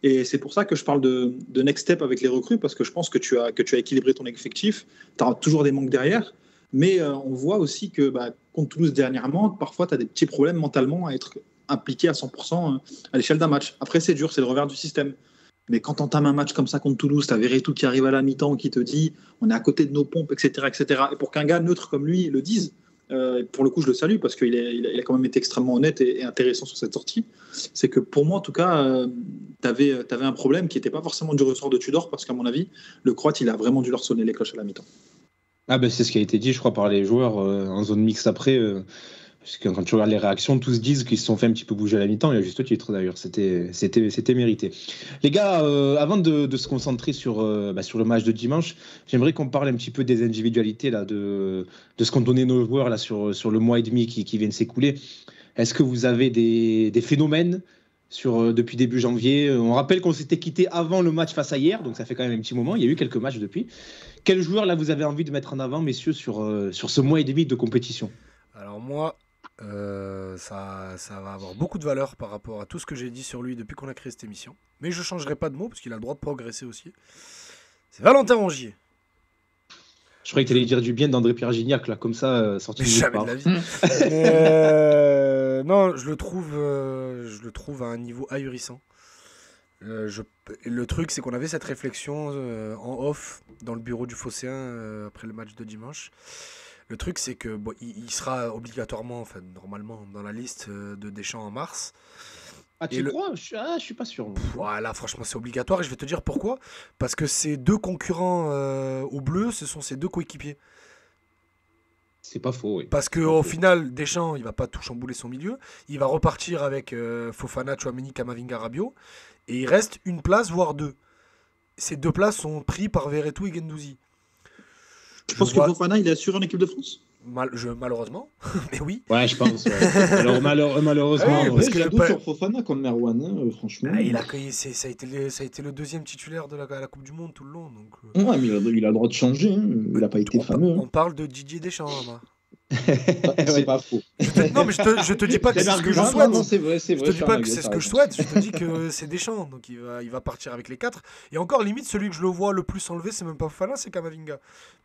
Et c'est pour ça que je parle de next step avec les recrues, parce que je pense que tu as équilibré ton effectif. Tu as toujours des manques derrière. Mais on voit aussi que contre Toulouse dernièrement, parfois tu as des petits problèmes mentalement à être impliqué à 100% à l'échelle d'un match. Après, c'est dur, c'est le revers du système. Mais quand tu entames un match comme ça contre Toulouse, tu as Verretou qui arrive à la mi-temps, qui te dit on est à côté de nos pompes, etc. Et pour qu'un gars neutre comme lui le dise, pour le coup, je le salue parce qu'il a quand même été extrêmement honnête et intéressant sur cette sortie. C'est que pour moi, en tout cas, tu avais un problème qui n'était pas forcément du ressort de Tudor parce qu'à mon avis, le Croate, il a vraiment dû leur sonner les cloches à la mi-temps. C'est ce qui a été dit, je crois, par les joueurs en zone mixte après. Parce que quand tu regardes les réactions, tous disent qu'ils se sont fait un petit peu bouger à la mi-temps, et à juste titre d'ailleurs, c'était mérité. Les gars, avant de se concentrer sur le match de dimanche, j'aimerais qu'on parle un petit peu des individualités là, de ce qu'ont donné nos joueurs là, sur le mois et demi qui vient de s'écouler. Est-ce que vous avez des phénomènes depuis début janvier? On rappelle qu'on s'était quitté avant le match face à hier, donc ça fait quand même un petit moment, il y a eu quelques matchs depuis. Quel joueur là vous avez envie de mettre en avant, messieurs, sur ce mois et demi de compétition? Alors moi, ça va avoir beaucoup de valeur par rapport à tout ce que j'ai dit sur lui depuis qu'on a créé cette émission. Mais je ne changerai pas de mot parce qu'il a le droit de progresser aussi. C'est Valentin Rongier. Je croyais que tu allais dire du bien d'André Pierre Gignac, là, comme ça, sorti de jamais de la vie. Non, je le trouve à un niveau ahurissant. Le truc, c'est qu'on avait cette réflexion en off dans le bureau du Phocéen après le match de dimanche. Le truc, c'est que bon, il sera obligatoirement, enfin, normalement, dans la liste de Deschamps en mars. Ah, tu crois? Je suis pas sûr. Voilà, franchement, c'est obligatoire et je vais te dire pourquoi. Parce que ces deux concurrents au bleu, ce sont ses deux coéquipiers. C'est pas faux, oui. Parce qu'au final, Deschamps, il va pas tout chambouler son milieu. Il va repartir avec Fofana, Tchouaméni, Camavinga, Rabiot. Et il reste une place, voire deux. Ces deux places sont prises par Verretou et Guendouzi. Je pense que Fofana, il est assuré en équipe de France. Malheureusement, mais oui. Ouais, je pense. Ouais. Alors, malheureusement. Parce Ouais. que j'ai doute sur Fofana contre Merwan, franchement. Ah, ça a été le deuxième titulaire de la Coupe du Monde tout le long. Donc, Ouais, mais il a le droit de changer. Il n'a pas été fameux. on parle de Didier Deschamps, Ama. C'est pas faux. Non, mais je te dis pas que c'est ce que je souhaite. Non, c'est vrai. Je te dis pas que c'est ce que je souhaite, je te dis que c'est Deschamps, donc il va partir avec les 4. Et encore, limite, celui que je le vois le plus enlevé, c'est même pas Fofana, c'est Camavinga.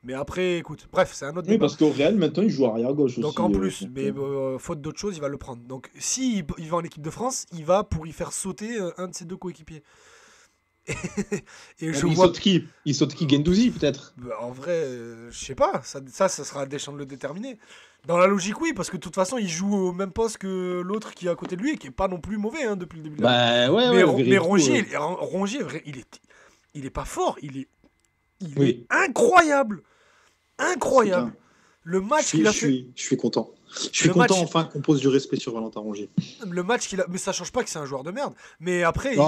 Mais après, écoute, bref, c'est un autre Oui, débat. parce qu'au Real, maintenant, il joue arrière gauche aussi. Donc en plus, mais faute d'autre chose, il va le prendre. Donc si il va en équipe de France, il va pour y faire sauter un de ses deux coéquipiers. Et je vois saute qui? Il saute qui? Guendouzi, peut-être? En vrai, je sais pas, ça sera à Deschamps de le déterminer. Dans la logique, oui, parce que de toute façon, il joue au même poste que l'autre qui est à côté de lui et qui est pas non plus mauvais depuis le début. Bah ouais, mais Rongier, il est pas fort, il est Oui. incroyable. Incroyable. Le match qu'il a fait. Je suis content. Je suis content enfin qu'on pose du respect sur Valentin Rongier. Le match qu'il a. Mais ça change pas que c'est un joueur de merde. Mais après. Oh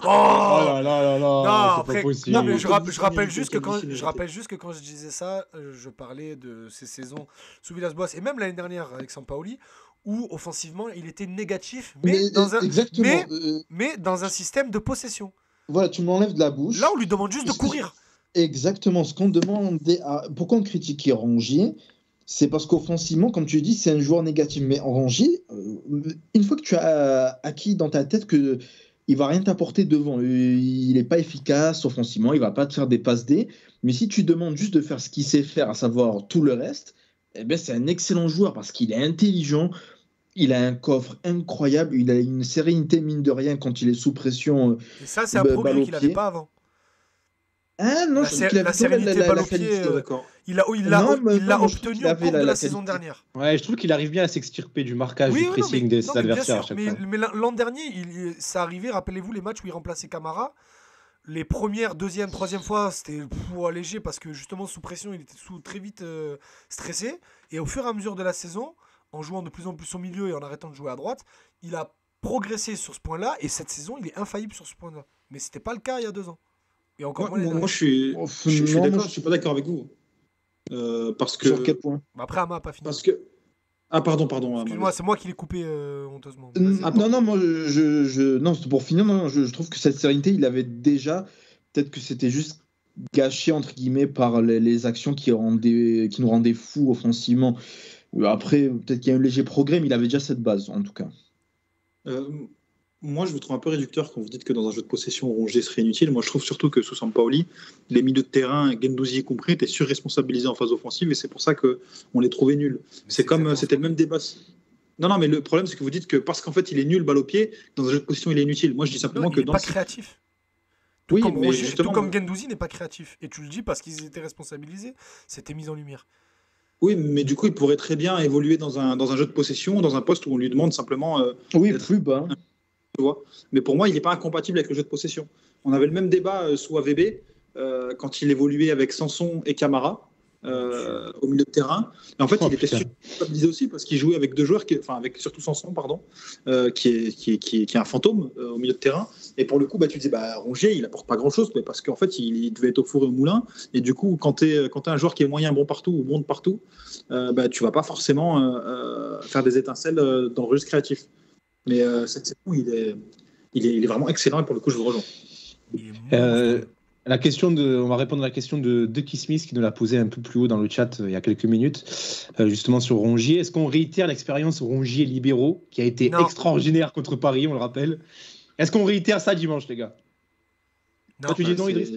là là là là. Non, C'est après, pas possible. non, mais je rappelle juste que quand je disais ça, je parlais de ces saisons sous Villas-Boas et même l'année dernière avec Sampaoli, où offensivement il était négatif, mais dans un système de possession. Voilà, tu me l'enlèves de la bouche. Là, on lui demande juste de courir. Exactement. Ce qu'on demandait pourquoi on critiquait Rongier, c'est parce qu'offensivement, comme tu dis, c'est un joueur négatif. Mais Rongier, une fois que tu as acquis dans ta tête que il va rien t'apporter devant, il n'est pas efficace offensivement, il va pas te faire des passes D. Mais si tu demandes juste de faire ce qu'il sait faire, à savoir tout le reste, eh ben c'est un excellent joueur parce qu'il est intelligent. Il a un coffre incroyable, il a une sérénité mine de rien quand il est sous pression. Et ça, c'est un progrès qu'il n'avait pas avant. Ah non, la sérénité balle au pied, il l'a obtenu au cours de la saison dernière. Ouais, je trouve qu'il arrive bien à s'extirper du marquage, du pressing des adversaires à chaque fois. Mais l'an dernier, ça arrivait, rappelez-vous les matchs où il remplaçait Camara. Les premières, deuxième, troisième fois, c'était léger parce que justement sous pression, il était très vite stressé. Et au fur et à mesure de la saison, en jouant de plus en plus au milieu et en arrêtant de jouer à droite, il a progressé sur ce point-là. Et cette saison, il est infaillible sur ce point-là. Mais c'était pas le cas il y a 2 ans. Et encore moi, je suis d'accord, je suis pas d'accord avec vous. Parce que... Sur quel point? Après, Ama n'a pas fini. Parce que... Ah, pardon. Excuse-moi, c'est moi qui l'ai coupé honteusement. Non, moi, non, c'est pour finir. Non, je trouve que cette sérénité, il avait déjà. Peut-être que c'était juste gâché, entre guillemets, par les actions qui nous rendaient fous offensivement. Après, peut-être qu'il y a un léger progrès, mais il avait déjà cette base, en tout cas. Moi, je vous trouve un peu réducteur quand vous dites que dans un jeu de possession, Rongier serait inutile. Moi, je trouve surtout que sous Sampaoli, les milieux de terrain, Guendouzi y compris, étaient surresponsabilisés en phase offensive et c'est pour ça qu'on les trouvait nuls. C'était le même débat. Non, mais le problème, c'est que vous dites que parce qu'en fait, il est nul, balle au pied, dans un jeu de possession, il est inutile. Moi, je dis simplement que il n'est pas créatif. Tout comme Guendouzi n'est pas créatif. Et tu le dis parce qu'ils étaient responsabilisés, c'était mis en lumière. Oui, mais du coup, il pourrait très bien évoluer dans un jeu de possession, dans un poste où on lui demande simplement... plus bas. Tu vois. Mais pour moi, il n'est pas incompatible avec le jeu de possession. On avait le même débat sous AVB quand il évoluait avec Sanson et Camara au milieu de terrain. Et en fait, il était surstabilisé aussi parce qu'il jouait avec 2 joueurs, avec surtout Sanson, qui est un fantôme au milieu de terrain. Et pour le coup, tu disais, Rongier, il apporte pas grand-chose, mais parce qu'en fait, il devait être au four et au moulin. Et du coup, quand tu es un joueur qui est moyen, bon partout ou bon de partout, tu vas pas forcément faire des étincelles dans le registre créatif. Mais cette saison, il est vraiment excellent et pour le coup, je vous rejoins. On va répondre à la question de Ducky Smith qui nous l'a posée un peu plus haut dans le chat il y a quelques minutes, justement sur Rongier. Est-ce qu'on réitère l'expérience Rongier-Libéraux qui a été extraordinaire contre Paris, on le rappelle? Est-ce qu'on réitère ça dimanche, les gars? Non, tu dis non, Idriss?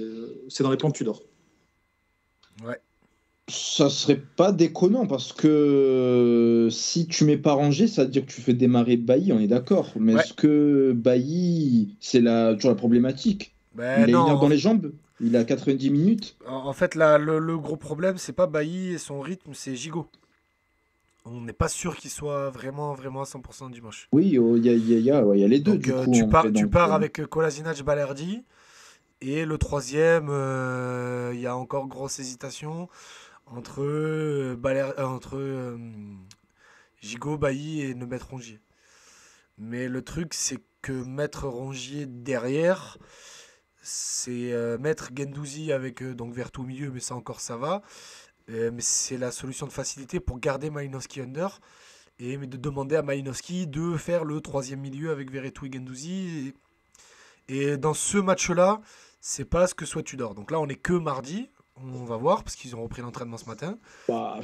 C'est dans les plans que tu dors. Ouais. Ça serait pas déconnant parce que si tu mets pas Rongier, ça veut dire que tu fais démarrer Bailly, on est d'accord. Mais est-ce que Bailly, c'est toujours la problématique? Il est inert dans les jambes. Il a 90 minutes. En fait, là, le gros problème, c'est pas Bailly et son rythme, c'est Gigot. On n'est pas sûr qu'il soit vraiment à 100% dimanche. Oui, il y a les deux. Donc, Du coup, tu pars avec Kolasinac, Balerdi. Et le troisième, il y a encore grosse hésitation entre Gigot, Bailly et ne mettre Rongier. Mais le truc, c'est que mettre Rongier derrière, c'est mettre Guendouzi avec donc Vertou au milieu, mais ça encore ça va. Mais c'est la solution de facilité pour garder Malinowski under et de demander à Malinowski de faire le troisième milieu avec Verretou et Guendouzi. Et dans ce match-là, c'est pas ce que soit Tudor. Donc là, on est que mardi. On va voir parce qu'ils ont repris l'entraînement ce matin. Bah,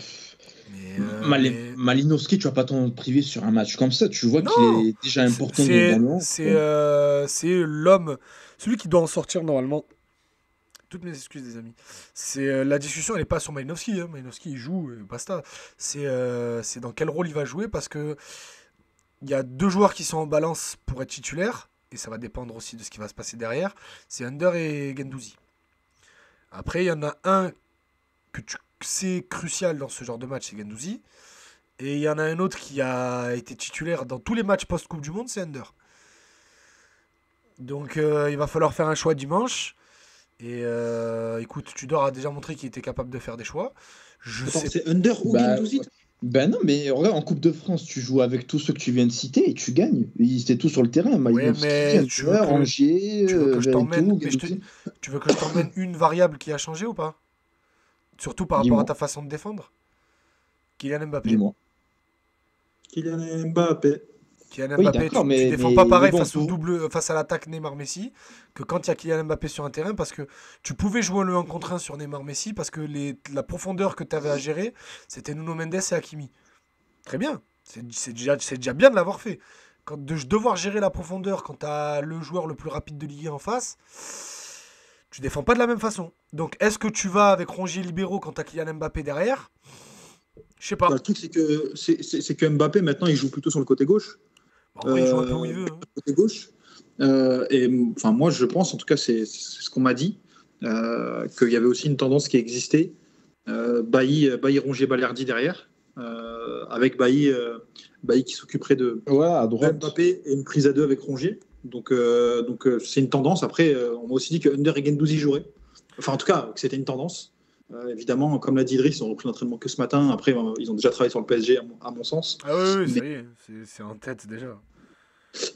Mais, Malinowski, tu vas pas t'en priver sur un match comme ça. Tu vois Non, qu'il est déjà important dans le ballon. c'est l'homme, celui qui doit en sortir normalement. Toutes mes excuses, les amis. La discussion, elle n'est pas sur Malinowski. Hein. Malinowski, il joue, et basta. C'est dans quel rôle il va jouer parce que il y a deux joueurs qui sont en balance pour être titulaires et ça va dépendre aussi de ce qui va se passer derrière. C'est Under et Guendouzi. Après, il y en a un que c'est crucial dans ce genre de match, c'est Guendouzi. Et il y en a un autre qui a été titulaire dans tous les matchs post-Coupe du Monde, c'est Under. Donc, il va falloir faire un choix dimanche. Et écoute, Tudor a déjà montré qu'il était capable de faire des choix. C'est Under ou Guendouzi? Ben non, mais regarde, en Coupe de France, tu joues avec tous ceux que tu viens de citer et tu gagnes. Ils étaient tous sur le terrain. Ouais, mais tu veux Rongier, que je t'emmène Guendouzi. tu veux que je t'emmène une variable qui a changé ou pas? Surtout par rapport Dis-moi. à ta façon de défendre. Kylian Mbappé. Dis-moi. Kylian Mbappé. Kylian Oui, Mbappé, d'accord, tu mais défends pas pareil bon, face à l'attaque Neymar-Messi que quand il y a Kylian Mbappé sur un terrain parce que tu pouvais jouer le 1 contre 1 sur Neymar-Messi parce que la profondeur que tu avais à gérer, c'était Nuno Mendes et Hakimi. Très bien, c'est déjà bien de l'avoir fait. De devoir gérer la profondeur quand tu as le joueur le plus rapide de Ligue 1 en face, tu défends pas de la même façon. Donc est-ce que tu vas avec Rongier libéraux quand tu as Kylian Mbappé derrière? Je sais pas. Le truc, c'est que Mbappé, maintenant, il joue plutôt sur le côté gauche. En vrai, il joue un peu où il veut. Hein. Côté gauche. Et enfin, moi, je pense, en tout cas, c'est ce qu'on m'a dit, qu'il y avait aussi une tendance qui existait. Bailly, Rongier, Balerdi derrière, avec Bailly qui s'occuperait de à droite. Mbappé et une prise à deux avec Rongier. Donc c'est une tendance. Après, on m'a aussi dit que Under et Guendouzi joueraient. Enfin, en tout cas, que c'était une tendance. Évidemment, comme l'a dit Idriss, ils ont repris l'entraînement que ce matin. Après, ils ont déjà travaillé sur le PSG, à mon sens. Ah oui, ça y est, c'est en tête déjà.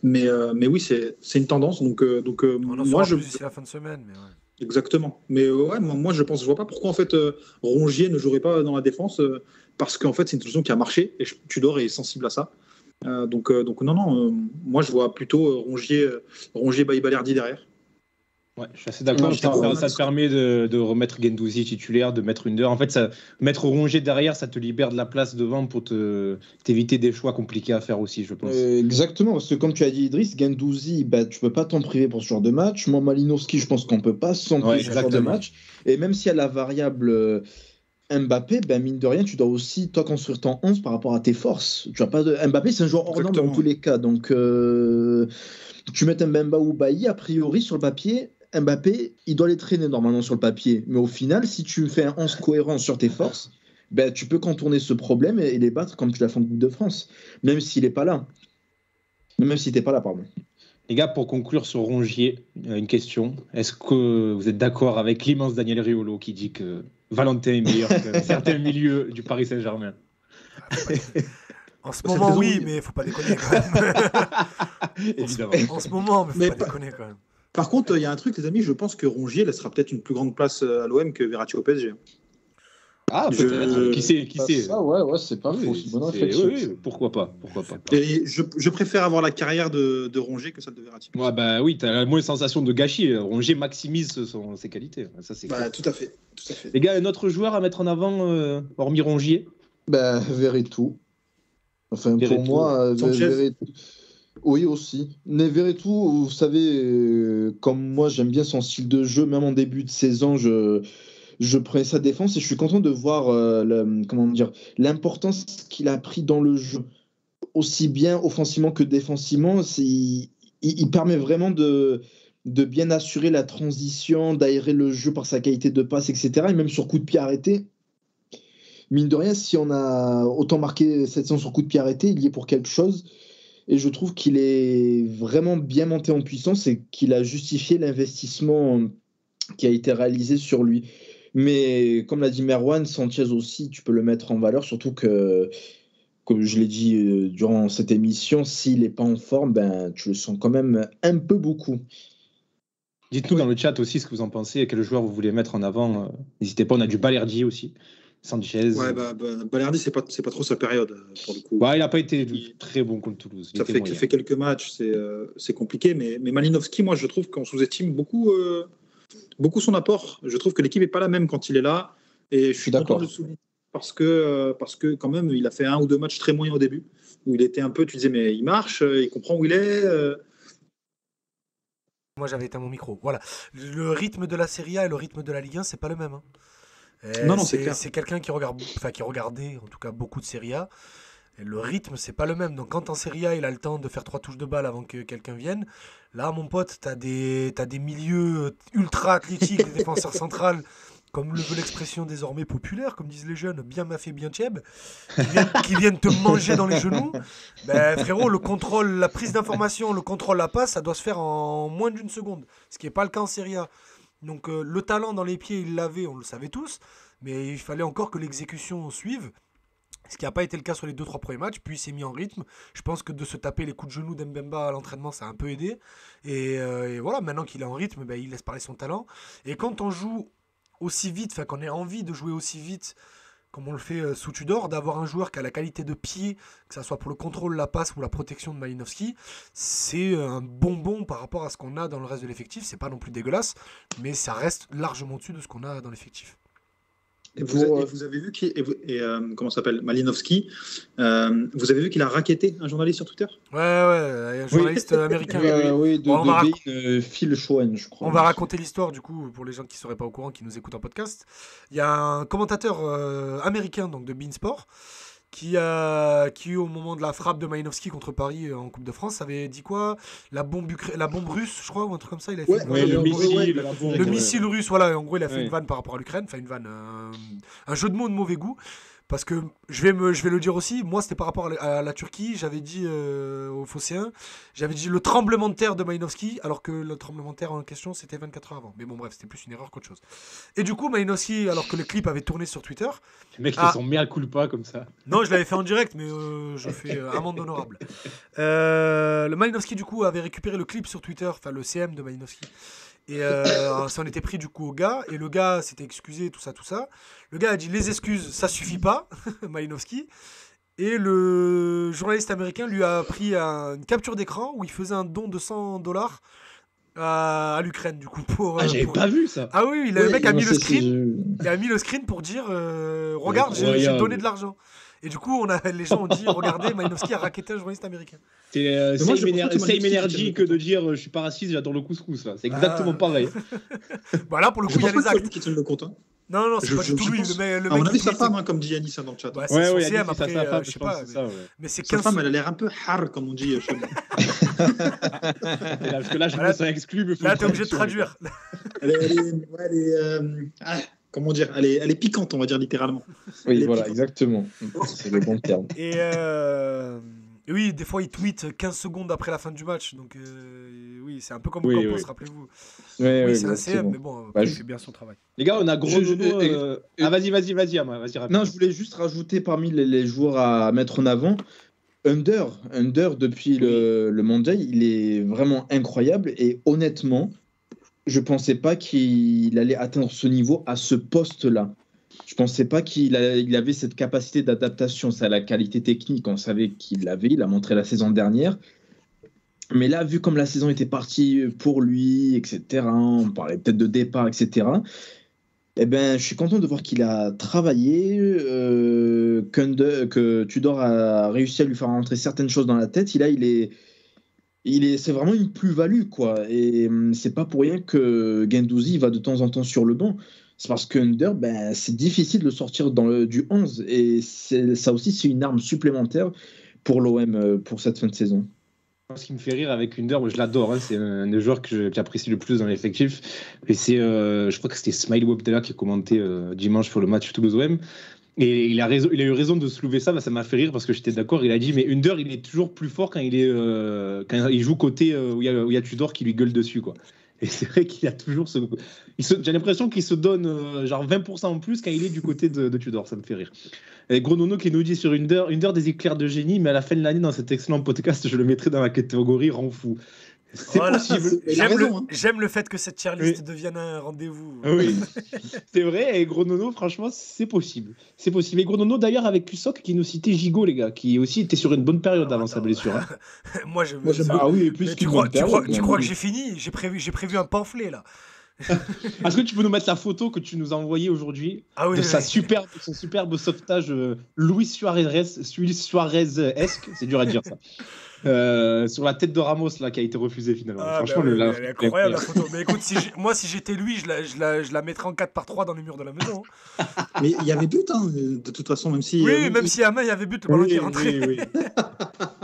Mais oui, c'est une tendance. Donc On en moi, saura plus d'ici la fin de semaine. Mais ouais. Exactement. Mais ouais, moi, je vois pas pourquoi en fait Rongier ne jouerait pas dans la défense parce qu'en fait, c'est une solution qui a marché et Tudor est sensible à ça. Donc non, moi, je vois plutôt Rongier, Bailly, Balerdi derrière. Ouais, je suis assez d'accord. Ça te permet de remettre Guendouzi titulaire, de mettre Under. En fait, mettre Rongier derrière, ça te libère de la place devant pour t'éviter des choix compliqués à faire aussi, je pense. Exactement, parce que comme tu as dit, Idriss, Guendouzi, tu peux pas t'en priver pour ce genre de match. Moi, Malinowski, je pense qu'on peut pas s'en priver pour ce genre de match. Et même s'il y a la variable Mbappé, mine de rien, tu dois aussi, toi, construire ton 11 par rapport à tes forces. Tu as pas Mbappé, c'est un joueur hors norme dans tous les cas. Donc, tu mets Mbemba ou Bailly, a priori, sur le papier. Mbappé, il doit les traîner normalement sur le papier. Mais au final, si tu fais un 11 cohérent sur tes forces, tu peux contourner ce problème et les battre comme tu l'as fait en Coupe de France. Même s'il n'est pas là. Même si t'es pas là, pardon. Les gars, pour conclure sur Rongier, une question. Est-ce que vous êtes d'accord avec l'immense Daniel Riolo qui dit que Valentin est meilleur que certains milieux du Paris Saint-Germain? En ce moment, oui, mais il ne faut pas déconner quand même. Évidemment. En ce moment, mais il ne faut pas déconner quand même. Par contre, il y a un truc, les amis, je pense que Rongier laissera peut-être une plus grande place à l'OM que Verratti au PSG. Ah, peut-être. Qui sait Ça, ouais, c'est pas faux. C'est une bonne réflexion. Oui, pourquoi pas. Et je préfère avoir la carrière de Rongier que celle de Verratti. Ouais, oui, tu as moins sensation de gâchis. Rongier maximise ses qualités. Ça, c'est clair. Tout à fait. Les gars, un autre joueur à mettre en avant, hormis Rongier? Verretou. Enfin, pour moi, Verretou. Oui, aussi. Mais Verretou, vous savez, comme moi, j'aime bien son style de jeu. Même en début de saison, je prenais sa défense et je suis content de voir l'importance qu'il a pris dans le jeu. Aussi bien offensivement que défensivement, il permet vraiment de de bien assurer la transition, d'aérer le jeu par sa qualité de passe, etc. Et même sur coup de pied arrêté. Mine de rien, si on a autant marqué cette saison sur coup de pied arrêté, il y est pour quelque chose. Et je trouve qu'il est vraiment bien monté en puissance et qu'il a justifié l'investissement qui a été réalisé sur lui. Mais comme l'a dit Merwan, Sanchez aussi, tu peux le mettre en valeur, surtout que, comme je l'ai dit durant cette émission, s'il n'est pas en forme, ben, tu le sens quand même un peu beaucoup. Dites-nous dans le chat aussi ce que vous en pensez et quel joueur vous voulez mettre en avant. N'hésitez pas, on a du Balerdi aussi. Sanchez. Ouais, Balerdi, c'est pas trop sa période pour le coup. Ouais, il n'a pas été très bon contre Toulouse. Ça fait quelques matchs, c'est compliqué, mais Malinowski, moi je trouve qu'on sous-estime beaucoup son apport. Je trouve que l'équipe n'est pas la même quand il est là, et je suis content de le souligner parce que quand même il a fait 1 ou 2 matchs très moyens au début où il était un peu, tu disais mais il marche, il comprend où il est. Moi j'avais éteint mon micro. Voilà, le rythme de la Serie A et le rythme de la Ligue 1 c'est pas le même. Non, c'est clair. C'est quelqu'un qui regardait en tout cas beaucoup de Serie A. Et le rythme, c'est pas le même. Donc quand en Serie A, il a le temps de faire 3 touches de balle avant que quelqu'un vienne, là, mon pote, t'as des milieux ultra athlétiques, des défenseurs centrales, comme le veut l'expression désormais populaire, comme disent les jeunes, bien maffé, bien tieb, qui viennent te manger dans les genoux. Ben, frérot, le contrôle, la prise d'information, le contrôle, la passe, ça doit se faire en moins d'1 seconde. Ce qui n'est pas le cas en Serie A. Donc le talent dans les pieds, il l'avait, on le savait tous, mais il fallait encore que l'exécution suive, ce qui n'a pas été le cas sur les 2-3 premiers matchs, puis il s'est mis en rythme. Je pense que de se taper les coups de genoux d'Mbemba à l'entraînement, ça a un peu aidé, et voilà, maintenant qu'il est en rythme, ben, il laisse parler son talent, et quand on joue aussi vite, enfin qu'on ait envie de jouer aussi vite, comme on le fait sous Tudor, d'avoir un joueur qui a la qualité de pied, que ce soit pour le contrôle, la passe ou la protection de Malinowski, c'est un bonbon par rapport à ce qu'on a dans le reste de l'effectif. C'est pas non plus dégueulasse, mais ça reste largement au-dessus de ce qu'on a dans l'effectif. Et vous avez vu comment s'appelle Malinowski, vous avez vu qu'il a racketté un journaliste sur Twitter? Ouais, un journaliste américain. Phil Schoen, je crois. On va raconter l'histoire du coup pour les gens qui ne seraient pas au courant, qui nous écoutent en podcast. Il y a un commentateur américain donc de beIN Sport qui au moment de la frappe de Malinowski contre Paris en Coupe de France avait dit quoi, la bombe russe, je crois, ou un truc comme ça. Il a fait le missile russe, voilà. En gros, il a fait une vanne par rapport à l'Ukraine, enfin une vanne, un jeu de mots de mauvais goût. Parce que je vais le dire aussi, moi c'était par rapport à la Turquie, j'avais dit aux Phocéens, j'avais dit le tremblement de terre de Malinowski, alors que le tremblement de terre en question c'était 24 heures avant. Mais bon bref, c'était plus une erreur qu'autre chose. Et du coup Malinowski, alors que le clip avait tourné sur Twitter... Les mecs ils sont mea culpa comme ça. Non, je l'avais fait en direct, mais je fais amende honorable. Le Malinowski du coup avait récupéré le clip sur Twitter, enfin le CM de Malinowski. Et ça en était pris du coup au gars, et le gars s'était excusé, tout ça. Le gars a dit les excuses, ça suffit pas, Malinowski. Et le journaliste américain lui a pris une capture d'écran où il faisait un don de $100 à l'Ukraine du coup j'avais pas vu ça. Ah oui, le mec a mis le screen. Il a mis le screen pour dire regarde, j'ai donné de l'argent. Et du coup, les gens ont dit regardez, Malinowski a racketté un journaliste américain. C'est same energy que de dire je suis pas raciste, j'adore le couscous là. C'est exactement pareil. Bah là pour le coup, il y a les actes. Qui tiennent le compte. Non, c'est pas du tout lui. Le mec, on a vu sa femme, comme dit Yanis dans le chat. C'est son CM après, je sais pas. Mais c'est 15... Sa femme, elle a l'air un peu hard, comme on dit chez moi. Parce que là, je me sens exclu. Là, t'es obligé de traduire. Comment dire, elle est piquante, on va dire littéralement. Oui, voilà, exactement. C'est le bon terme. Et oui, des fois, il tweet 15 secondes après la fin du match. Donc, oui, c'est un peu comme Campos, rappelez-vous. Oui, c'est un CM, mais bon, il fait bien son travail. Les gars, on a gros dodo. Vas-y, Ama, vas-y, rapide. Non, je voulais juste rajouter parmi les joueurs à mettre en avant. Under depuis le mondial, il est vraiment incroyable. Et honnêtement, je pensais pas qu'il allait atteindre ce niveau à ce poste-là. Je pensais pas qu'il avait cette capacité d'adaptation. C'est la qualité technique, on savait qu'il l'avait. Il a montré la saison dernière. Mais là, vu comme la saison était partie pour lui, etc., on parlait peut-être de départ, etc., eh ben, je suis content de voir qu'il a travaillé, que Tudor a réussi à lui faire rentrer certaines choses dans la tête. C'est vraiment une plus-value, quoi. Et c'est pas pour rien que Guendouzi va de temps en temps sur le banc. C'est parce que Under, c'est difficile de le sortir du 11. Et ça aussi, c'est une arme supplémentaire pour l'OM pour cette fin de saison. Ce qui me fait rire avec Under, moi je l'adore, hein, c'est un des joueurs que j'apprécie le plus dans l'effectif. Et c'est, je crois que c'était Smiley Webdella qui a commenté dimanche pour le match Toulouse-OM. Et il a eu raison de soulever ça, ça m'a fait rire parce que j'étais d'accord. Il a dit, mais Under, il est toujours plus fort quand il joue côté où il y a Tudor qui lui gueule dessus, quoi. Et c'est vrai qu'il a toujours j'ai l'impression qu'il se donne genre 20% en plus quand il est du côté de Tudor, ça me fait rire. Et Gros Nono qui nous dit sur Under des éclairs de génie, mais à la fin de l'année, dans cet excellent podcast, je le mettrai dans la catégorie rend fou. C'est possible. J'aime le fait que cette tier list devienne un rendez-vous. Oui, c'est vrai. Et Gros Nono, franchement, c'est possible. C'est possible. Et Gros Nono, d'ailleurs, avec Kusok, qui nous citait Gigot, les gars, qui aussi était sur une bonne période avant sa blessure. Hein. Moi, j'aime Ah oui, plus tu crois que j'ai fini? J'ai prévu un pamphlet, là. Est-ce que tu peux nous mettre la photo que tu nous as envoyée aujourd'hui de son superbe sauvetage Luis Suarez-esque, c'est dur à dire ça, sur la tête de Ramos là, qui a été refusée finalement. Franchement, elle est incroyable la photo. Mais écoute, si j'étais lui, je la mettrais en 4x3 dans les murs de la maison. Mais il y avait but, hein, de toute façon, même si. Oui, même si à main il y avait but, le ballon qui est rentré. Oui.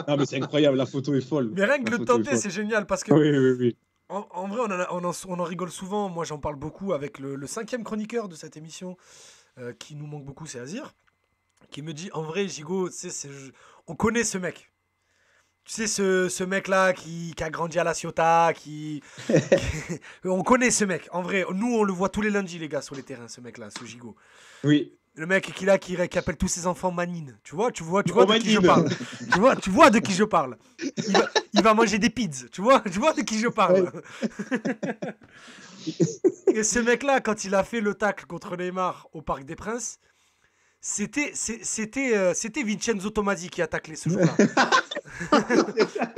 Non, mais c'est incroyable, la photo est folle. Mais rien que le tenter, c'est génial parce que. Oui. En vrai, on en rigole souvent. Moi, j'en parle beaucoup avec le 5e chroniqueur de cette émission qui nous manque beaucoup, c'est Azir, qui me dit en vrai, Gigot, on connaît ce mec. Tu sais, ce mec-là qui a grandi à La Ciotat, on connaît ce mec. En vrai, nous, on le voit tous les lundis, les gars, sur les terrains, ce mec-là, ce Gigot. Oui. Le mec qui appelle tous ses enfants Manine. Tu vois de qui je parle. Tu vois de qui je parle. Il va manger des pizzas. Tu vois de qui je parle. Et ce mec-là, quand il a fait le tacle contre Neymar au Parc des Princes, c'était Vincenzo Tomasi qui a taclé ce jour-là.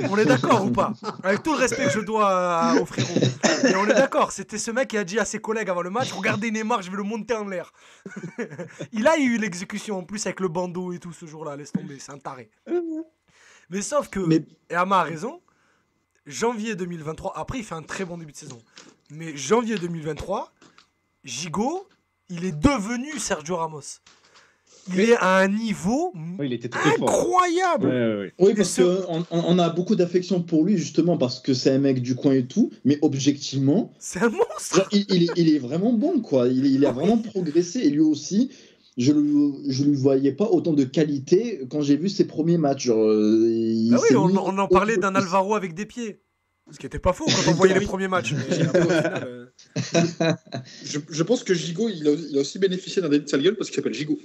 On est d'accord ou pas? Avec tout le respect que je dois au frérot. Mais on est d'accord, c'était ce mec qui a dit à ses collègues avant le match, regardez Neymar, je vais le monter en l'air. Il a eu l'exécution en plus avec le bandeau et tout ce jour-là, laisse tomber, c'est un taré. Mais sauf que, et Ama a raison, janvier 2023, après il fait un très bon début de saison, mais janvier 2023, Gigot, il est devenu Sergio Ramos. Il est à un niveau il était très incroyable. Ouais. Oui, parce qu'on a beaucoup d'affection pour lui, justement, parce que c'est un mec du coin et tout, mais objectivement... C'est un monstre. Genre, il est vraiment bon, quoi. Il a vraiment progressé, et lui aussi, je lui voyais pas autant de qualité quand j'ai vu ses premiers matchs. Genre, on en parlait d'un Alvaro avec des pieds. Ce qui n'était pas faux quand on voyait les premiers matchs. Je pense que Gigot, il a aussi bénéficié d'un délit de sale gueule parce qu'il s'appelle Gigot.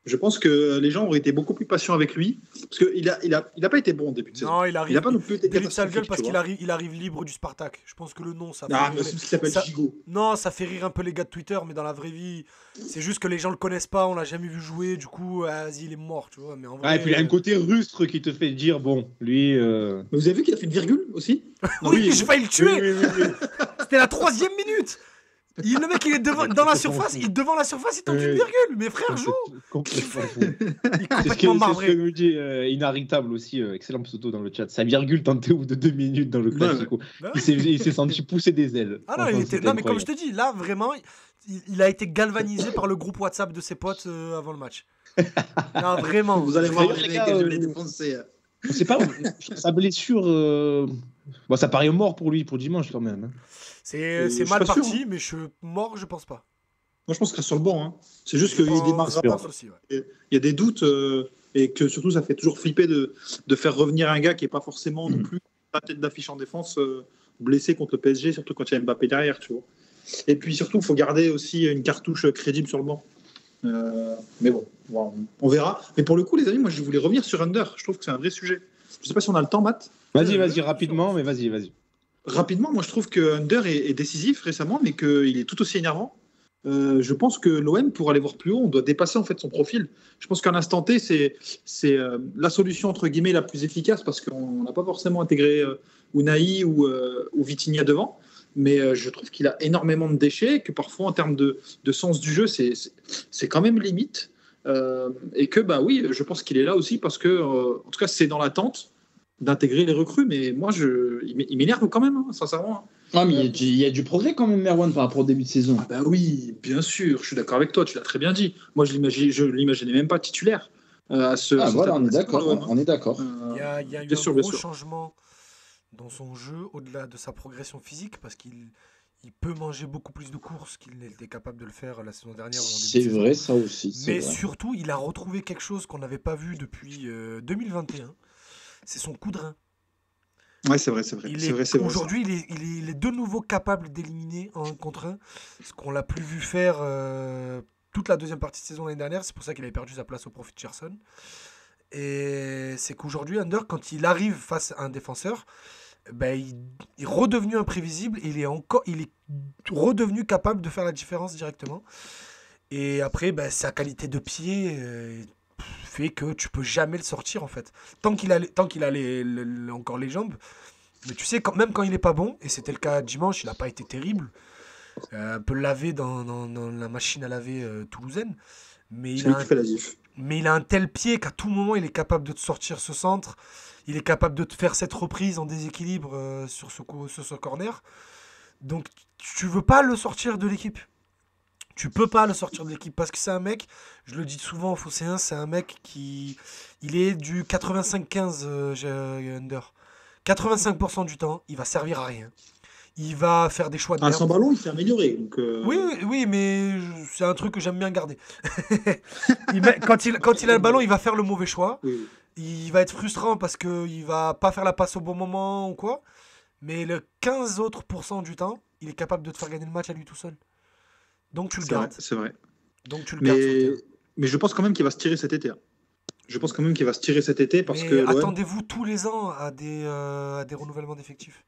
Je pense que les gens auraient été beaucoup plus patients avec lui parce qu'il a pas été bon au début de saison. Non, il a pas non plus été délit de sale gueule parce qu'il arrive libre du Spartak. Je pense que le nom, ça fait rire. Mais c'est ce qui s'appelle Gigot. Non, ça fait rire un peu les gars de Twitter, mais dans la vraie vie, c'est juste que les gens le connaissent pas, on l'a jamais vu jouer, du coup, vas-y, il est mort, tu vois. Mais en vrai, et puis il a un côté rustre qui te fait dire, bon, lui... Mais vous avez vu qu'il a fait une virgule aussi? Oui, j'ai failli le tuer. Oui. C'était la 3e minute. Le mec, il est dans la surface, devant la surface, il tente une virgule. Mais frère, joue. Complètement fou. Il est complètement marbré. C'est ce que nous dit Inarritable aussi, excellent pseudo dans le chat. Sa virgule tentée au bout de 2 minutes dans le Classico. Il s'est senti pousser des ailes. Ah non, mais comme je te dis, là, vraiment, il a été galvanisé par le groupe WhatsApp de ses potes avant le match. Non, vraiment. Vous allez voir les mecs, je vais les défoncer. Je sais pas, sa blessure, ça paraît mort pour lui pour dimanche quand même. C'est mal parti, mais mort, je pense pas. Moi, je pense qu'il sera sur le banc. Hein. C'est juste qu'il démarrera pas. Il y a des doutes et que surtout, ça fait toujours flipper de faire revenir un gars qui n'est pas forcément non plus la tête d'affiche en défense, blessé contre le PSG, surtout quand il y a Mbappé derrière, tu vois. Et puis surtout, il faut garder aussi une cartouche crédible sur le banc. Mais bon, on verra. Mais pour le coup, les amis, moi, je voulais revenir sur Under. Je trouve que c'est un vrai sujet. Je sais pas si on a le temps, Matt. Vas-y, rapidement, mais vas-y. Rapidement, moi je trouve que Under est décisif récemment, mais qu'il est tout aussi énervant. Je pense que l'OM, pour aller voir plus haut, on doit dépasser en fait son profil. Je pense qu'à l'instant T, c'est la solution entre guillemets la plus efficace parce qu'on n'a pas forcément intégré Unai ou Vitinha devant. Mais je trouve qu'il a énormément de déchets, que parfois en termes de sens du jeu, c'est quand même limite. Et que oui, je pense qu'il est là aussi parce que, en tout cas, c'est dans l'attente d'intégrer les recrues, mais moi, il m'énerve quand même, hein, sincèrement. Ah, mais il y a du progrès quand même, Merwan, par rapport au début de saison. Oui, bien sûr, je suis d'accord avec toi, tu l'as très bien dit. Moi, je l'imaginais même pas titulaire. Voilà, on est d'accord. Il y a eu un gros changement dans son jeu au-delà de sa progression physique parce qu'il peut manger beaucoup plus de courses qu'il n'était capable de le faire la saison dernière ou en début de C'est saison. vrai, ça aussi. C'est Mais vrai. surtout, il a retrouvé quelque chose qu'on n'avait pas vu depuis 2021. C'est son coup de rein. Ouais, c'est vrai. Aujourd'hui, il est de nouveau capable d'éliminer en 1 contre 1, ce qu'on l'a plus vu faire toute la deuxième partie de saison l'année dernière. C'est pour ça qu'il avait perdu sa place au profit de Cherson. Et c'est qu'aujourd'hui, Under, quand il arrive face à un défenseur, ben, il est redevenu imprévisible et il est redevenu capable de faire la différence directement. Et après, ben, sa qualité de pied fait que tu peux jamais le sortir en fait. Tant qu'il a encore les jambes. Mais tu sais, même quand il est pas bon, et c'était le cas dimanche, il n'a pas été terrible, un peu lavé dans la machine à laver toulousaine. Mais C'est lui qui fait la diff. mais il a un tel pied qu'à tout moment, il est capable de te sortir ce centre. Il est capable de te faire cette reprise en déséquilibre sur ce corner. Donc, tu veux pas le sortir de l'équipe. Tu peux pas le sortir de l'équipe parce que c'est un mec, je le dis souvent au Phocéen, c'est un mec qui. Il est du 85-15 Under. 85% du temps, il va servir à rien. Il va faire des choix de merde. Sans ballon, il s'est amélioré. Donc, Oui, mais c'est un truc que j'aime bien garder. Quand il a le ballon, il va faire le mauvais choix. Oui. Il va être frustrant parce qu'il va pas faire la passe au bon moment ou quoi. Mais le 15 autres % du temps, il est capable de te faire gagner le match à lui tout seul. Donc tu le gardes. C'est vrai. Donc tu le gardes sur le terrain. Mais je pense quand même qu'il va se tirer cet été. Je pense quand même qu'il va se tirer cet été parce Mais que. attendez-vous tous les ans à des renouvellements d'effectifs.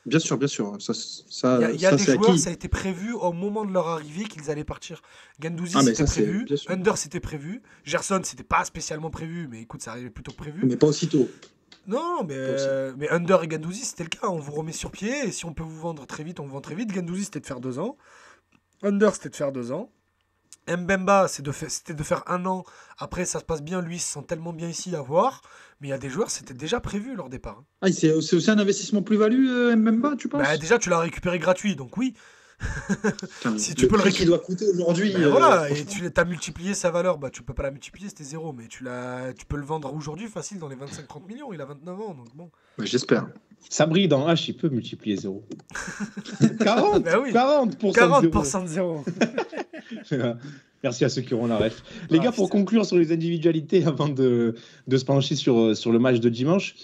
Bien sûr. Il y a des c'est joueurs, acquis. ça a été prévu au moment de leur arrivée qu'ils allaient partir. Gendouzi, Ah, mais c'était ça, c'est- prévu. bien sûr. Under, c'était prévu. Gerson, c'était pas spécialement prévu, mais écoute, ça arrivait plutôt que prévu. Mais pas aussitôt. Non, Aussi. mais Under et Gendouzi, c'était le cas. On vous remet sur pied et si on peut vous vendre très vite, on vous vend très vite. Gendouzi, c'était de faire 2 ans. Under, c'était de faire 2 ans. Mbemba, c'était de faire 1 an. Après, ça se passe bien. Lui, il se sent tellement bien ici à voir. Mais il y a des joueurs, c'était déjà prévu leur départ. Hein. Ah, c'est aussi un investissement plus-value, Mbemba, tu penses? Bah, déjà, tu l'as récupéré gratuit, donc oui. Putain, si tu peux le prix qu'il récupérer. doit coûter aujourd'hui. Ben voilà, et franchement. tu as multiplié sa valeur. Bah, tu peux pas la multiplier, c'était 0. Mais tu peux le vendre aujourd'hui facile dans les 25-30 millions. Il a 29 ans, donc bon. Ouais, j'espère. Sabri dans H, il peut multiplier 0. 40 Ben oui. 40% de 0. 40% de 0. Merci à ceux qui auront la ref. Les Ah, gars, pour putain. conclure sur les individualités, avant de se pencher sur le match de dimanche,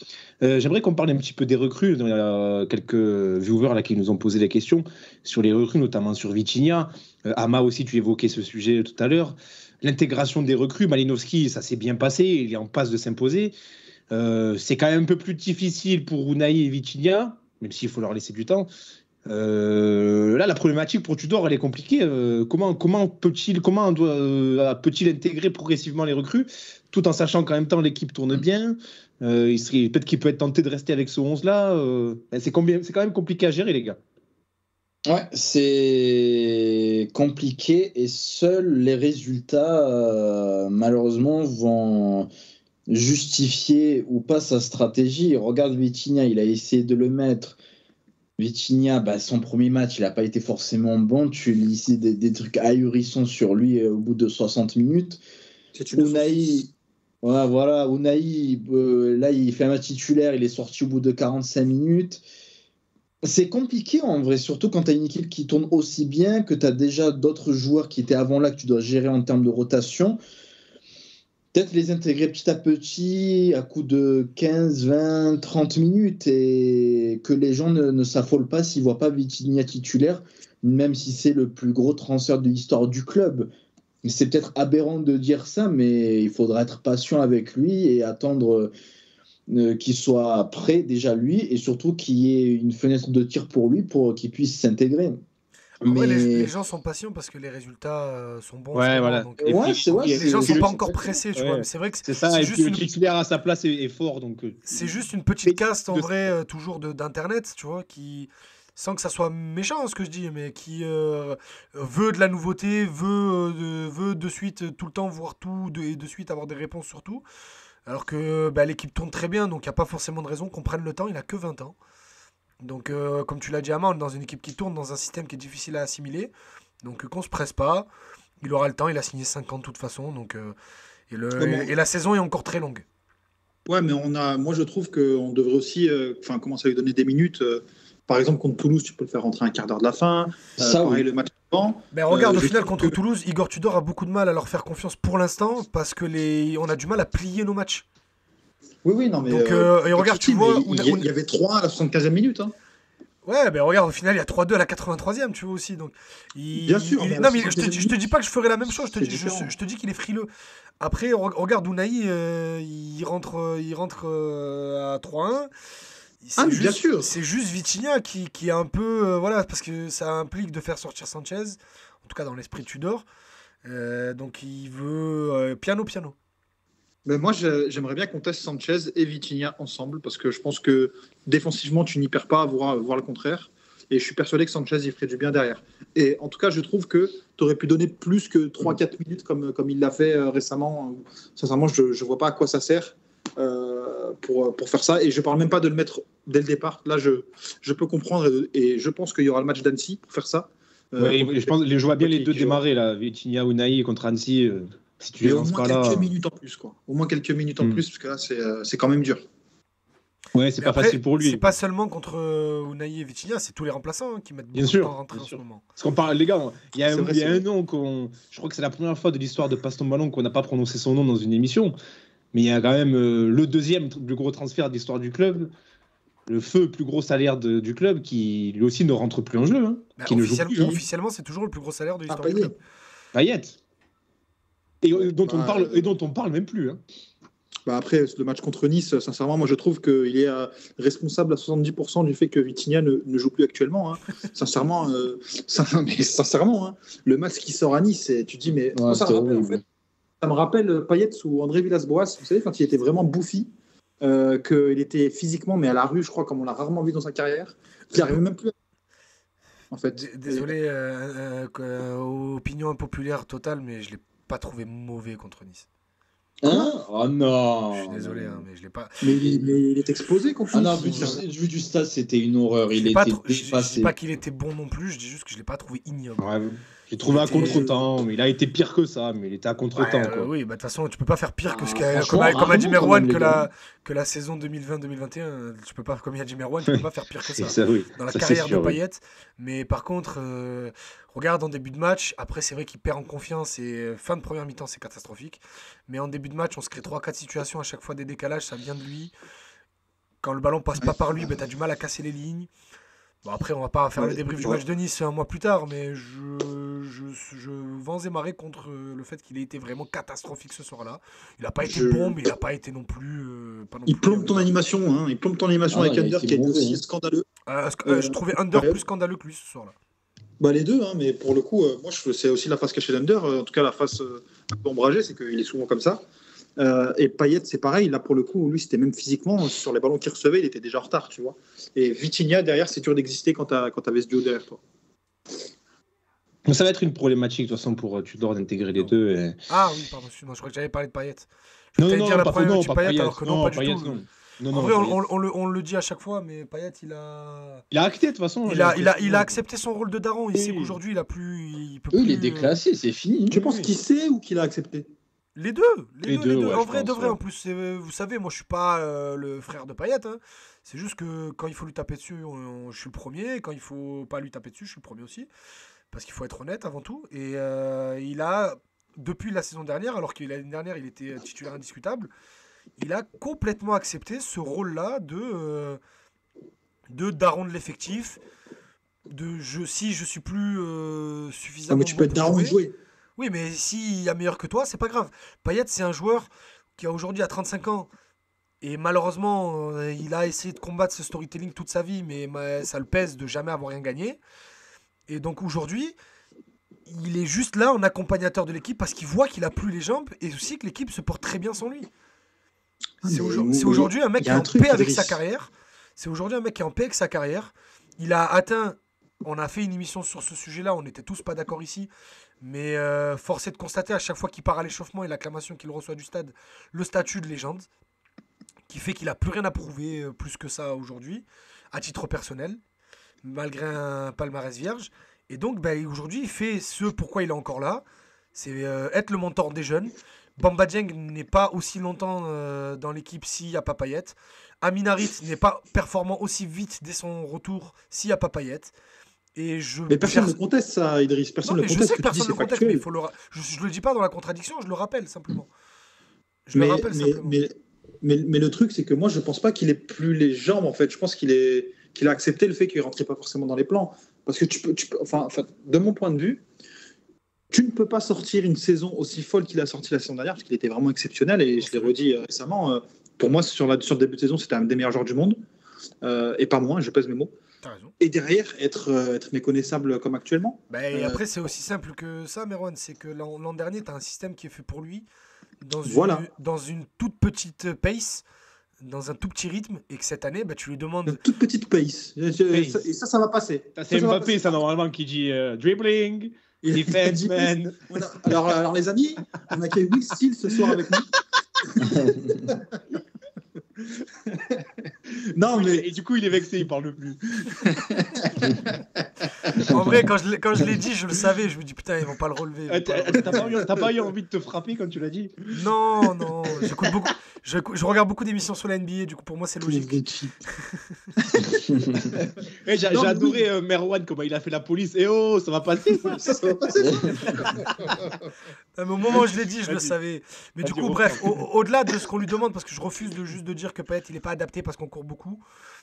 j'aimerais qu'on parle un petit peu des recrues. Il y a quelques viewers là, qui nous ont posé des questions sur les recrues, notamment sur Vitinha. Ama aussi, tu évoquais ce sujet tout à l'heure. L'intégration des recrues, Malinowski, ça s'est bien passé, il est en passe de s'imposer. C'est quand même un peu plus difficile pour Unai et Vitinha, même s'il faut leur laisser du temps. Là, la problématique pour Tudor, elle est compliquée. Comment peut-il intégrer progressivement les recrues, tout en sachant qu'en même temps l'équipe tourne bien. Peut-être qu'il peut être tenté de rester avec ce 11-là. C'est quand même compliqué à gérer, les gars. Ouais, c'est compliqué et seuls les résultats, malheureusement, vont justifier ou pas sa stratégie. Regarde Vitinha, il a essayé de le mettre. Vitinha, son premier match, il n'a pas été forcément bon. Tu lis ici des trucs ahurissants sur lui au bout de 60 minutes. C'est une Unai, ouais, voilà, Unai, là, il fait un match titulaire, il est sorti au bout de 45 minutes. C'est compliqué en vrai, surtout quand tu as une équipe qui tourne aussi bien, que tu as déjà d'autres joueurs qui étaient avant là que tu dois gérer en termes de rotation. Peut-être les intégrer petit à petit, à coup de 15, 20, 30 minutes, et que les gens ne s'affolent pas s'ils ne voient pas Vitinha titulaire, même si c'est le plus gros transfert de l'histoire du club. C'est peut-être aberrant de dire ça, mais il faudra être patient avec lui et attendre qu'il soit prêt déjà lui, et surtout qu'il y ait une fenêtre de tir pour lui pour qu'il puisse s'intégrer. En vrai, Mais les gens sont patients parce que les résultats sont bons. en Ouais, ce moment, voilà. donc, Et ouais, puis- c'est vrai, et les gens c'est- sont pas c'est- encore pressés, tu Ouais. vois. Mais c'est vrai que C'est ça, c'est et juste puis le une- titulaire à sa place est fort. Donc, c'est juste une petite caste en de- vrai, toujours d'internet, tu vois, qui, sans que ça soit méchant ce que je dis, mais qui veut de la nouveauté, veut de suite tout le temps voir tout et de suite avoir des réponses sur tout. Alors que l'équipe tourne très bien, donc il n'y a pas forcément de raison qu'on prenne le temps. Il a que 20 ans. Donc, comme tu l'as dit, Ama, on est dans une équipe qui tourne, dans un système qui est difficile à assimiler. Donc, qu'on se presse pas. Il aura le temps, il a signé 5 ans de toute façon. Donc, et la saison est encore très longue. Ouais, mais moi je trouve qu'on devrait aussi commencer à lui donner des minutes. Par exemple, contre Toulouse, tu peux le faire rentrer un quart d'heure de la fin. Ça, Pareil, oui. le match avant. Mais regarde, au je final, trouve contre que- Toulouse, Igor Tudor a beaucoup de mal à leur faire confiance pour l'instant parce que on a du mal à plier nos matchs. Oui, non, mais. Donc, et regarde, tu mais vois, il y avait 3 à la 75e minute. Hein. Ouais, mais regarde, au final, il y a 3-2 à la 83e, tu vois aussi. Donc, Bien sûr, mais à la non, mais je 75e te dis pas que je ferai la même chose, c'est différent. je te dis qu'il est frileux. Après, regarde, Unai, il rentre à 3-1. Ah, mais bien sûr. C'est juste Vitinha qui est un peu. Voilà, parce que ça implique de faire sortir Sanchez, en tout cas dans l'esprit de Tudor. Donc, il veut piano. Mais moi, j'aimerais bien qu'on teste Sanchez et Vitinha ensemble parce que je pense que défensivement, tu n'y perds pas à voir le contraire. Et je suis persuadé que Sanchez, il ferait du bien derrière. Et en tout cas, je trouve que tu aurais pu donner plus que 3-4 minutes comme il l'a fait récemment. Sincèrement, je ne vois pas à quoi ça sert pour faire ça. Et je ne parle même pas de le mettre dès le départ. Là, je peux comprendre et je pense qu'il y aura le match d'Annecy pour faire ça. Ouais, je vois bien les deux qui- démarrer, là. Vitinha, Unai contre Annecy. Si tu les Et au lances moins pas là. quelques minutes en plus, quoi. Au moins quelques minutes en plus, parce que là, c'est quand même dur. Ouais, c'est Mais pas après, facile pour lui. c'est pas seulement contre Unai et Vitinha, c'est tous les remplaçants qui mettent beaucoup Bien de sûr, temps à rentrer bien en ce sûr. moment. Parce qu'on parle, les gars, il y a, C'est vrai, il y a c'est un an je crois que c'est la première fois de l'histoire de Passe ton ballon qu'on n'a pas prononcé son nom dans une émission. Mais il y a quand même le deuxième plus gros transfert de l'histoire du club, le plus gros salaire du club, qui lui aussi ne rentre plus en jeu, hein, Bah, qui ne joue plus. Hein. officiellement, c'est toujours le plus gros salaire de l'histoire du Payet. club. Payet. Et dont on parle même plus. Hein. Bah après, le match contre Nice, sincèrement, moi je trouve qu'il est responsable à 70% du fait que Vitinha ne joue plus actuellement. Hein. Sincèrement, sincèrement, hein, le match qui sort à Nice, tu te dis, mais Ouais, ça, c'était me rappelle, en horrible. fait, ça me rappelle Payet ou André Villas-Boas, vous savez, quand il était vraiment bouffi, qu'il était physiquement, mais à la rue, je crois, comme on l'a rarement vu dans sa carrière, qu'il n'arrivait même plus en fait. Désolé, opinion impopulaire totale, mais je l'ai pas trouvé mauvais contre Nice. Hein Oh non. Je suis désolé, hein, mais je l'ai pas. Mais il est explosé contre Ah Nice. non, vu du stade, c'était une horreur. Je Il l'ai pas était trou- je dis dépassé. pas qu'il était bon non plus, je dis juste que je l'ai pas trouvé ignoble. Ouais, j'ai trouvé à était- contre-temps, mais il a été pire que ça, mais il était à contre-temps. Ouais, quoi. oui, bah de toute façon, tu peux pas faire pire que ce qu'a franchement, comme a dit rarement, quand Merwan même, les gars. que la saison 2020-2021. Tu peux pas, comme il a dit Merwan, tu peux pas faire pire que Et ça. ça, oui, Dans la ça, c'est carrière sûr, de oui. Payet. Mais par contre, regarde en début de match, après c'est vrai qu'il perd en confiance et fin de première mi-temps c'est catastrophique. Mais en début de match, on se crée 3-4 situations à chaque fois des décalages, ça vient de lui. Quand le ballon passe pas par lui, ben, tu as du mal à casser les lignes. Bon, après, on va pas faire le débrief du match de Nice un mois plus tard, mais je vends et marrer contre le fait qu'il ait été vraiment catastrophique ce soir-là. Il n'a pas été bon, mais il n'a pas été non plus. Pas non Il plus, plombe ton animation, hein. Il plombe ton animation Ah, avec il a Under été qui est mauvais, aussi hein. scandaleux. Je trouvais Under ouais. plus scandaleux que lui ce soir-là. Bah, les deux, hein, mais pour le coup, moi, c'est aussi la face cachée d'Under. En tout cas, la face un peu ombragée, c'est qu'il est souvent comme ça. Et Payet, c'est pareil. Là, pour le coup, lui, c'était même physiquement, sur les ballons qu'il recevait, il était déjà en retard, tu vois. Et Vitinha, derrière, c'est dur d'exister quand t'avais ce duo derrière toi. Mais ça va être une problématique, de toute façon, pour Tudor d'intégrer les deux. Et... Ah oui, pardon, excuse-moi, je crois que j'avais parlé de Payet. Non, t'allais non, dire la pas problématique pas Payet, alors que non, pas du Payet, tout. non. Non, En non, vrai, Payet. on le dit à chaque fois, mais Payet, il a. Il a acté, de toute façon. Il a accepté son rôle de daron. Il Oui. sait qu'aujourd'hui, il a plus. Il peut Eux, il plus, est déclassé, c'est fini. Tu penses qu'il sait ou qu'il a accepté? Les deux. Les deux, ouais, En je vrai, de pense, vrai. ouais. En plus, vous savez, moi, je suis pas le frère de Payet. Hein. C'est juste que quand il faut lui taper dessus, je suis le premier. Et quand il faut pas lui taper dessus, je suis le premier aussi. Parce qu'il faut être honnête avant tout. Et il a, depuis la saison dernière, alors que l'année dernière, il était titulaire indiscutable, il a complètement accepté ce rôle-là de daron de l'effectif. Si je suis plus suffisamment. Non, mais tu peux bon être pour daron de jouer. jouer. Oui, mais s'il y a meilleur que toi, c'est pas grave. Payet, c'est un joueur qui a aujourd'hui à 35 ans. Et malheureusement, il a essayé de combattre ce storytelling toute sa vie, mais ça le pèse de jamais avoir rien gagné. Et donc aujourd'hui, il est juste là en accompagnateur de l'équipe parce qu'il voit qu'il a plus les jambes et aussi que l'équipe se porte très bien sans lui. Ah, C'est mais aujourd'hui un mec il qui y a est un en truc, paix avec Idriss. sa carrière. C'est aujourd'hui un mec qui est en paix avec sa carrière. Il a atteint. On a fait une émission sur ce sujet-là. On n'était tous pas d'accord ici. Mais force est de constater à chaque fois qu'il part à l'échauffement et l'acclamation qu'il reçoit du stade, le statut de légende, qui fait qu'il a plus rien à prouver plus que ça aujourd'hui, à titre personnel, malgré un palmarès vierge. Et donc, aujourd'hui, il fait ce pourquoi il est encore là. C'est être le mentor des jeunes. Bamba Dieng n'est pas aussi longtemps dans l'équipe s'il n'y a pas Payet. Amin Harit n'est pas performant aussi vite dès son retour s'il n'y a pas Payet. Mais personne ne conteste ça, Idriss. Personne ne je sais conteste que que tu dis, personne ne c'est conteste, mais factuel. je le dis pas dans la contradiction, je le rappelle simplement. Mais le truc, c'est que moi, je pense pas qu'il ait plus les jambes, en fait. Je pense qu'il a accepté le fait qu'il rentrait pas forcément dans les plans. Parce que enfin, de mon point de vue, tu ne peux pas sortir une saison aussi folle qu'il a sorti la saison dernière, parce qu'il était vraiment exceptionnel, et je l'ai redit récemment. Pour moi, sur le début de saison, c'était un des meilleurs joueurs du monde. Et pas moins, je pèse mes mots. T'as raison. Et derrière, être méconnaissable comme actuellement. Et après, c'est aussi simple que ça, Merwan. C'est que l'an dernier, tu as un système qui est fait pour lui, dans une toute petite pace, dans un tout petit rythme, et que cette année, tu lui demandes. Une toute petite pace. Et ça va passer. C'est Mbappé, ça, normalement, qui dit dribbling, defense, man. Alors, les amis, on accueille Will Steele ce soir avec nous. Non, mais... Et du coup, il est vexé, il parle plus. En vrai, quand je l'ai dit, je le savais. Je me dis, putain, ils vont pas le relever. T'as pas eu envie de te frapper quand tu l'as dit? Non. J'écoute beaucoup. Je regarde beaucoup d'émissions sur la NBA, du coup, pour moi, c'est logique. J'ai adoré Merwan, comment il a fait la police. Et oh, ça va passer, ça. Ça va passer. Mais au moment où je l'ai dit, je le savais. Mais du coup, bref, au-delà de ce qu'on lui demande, parce que je refuse juste de dire que Payet il n'est pas adapté parce qu'on court beaucoup.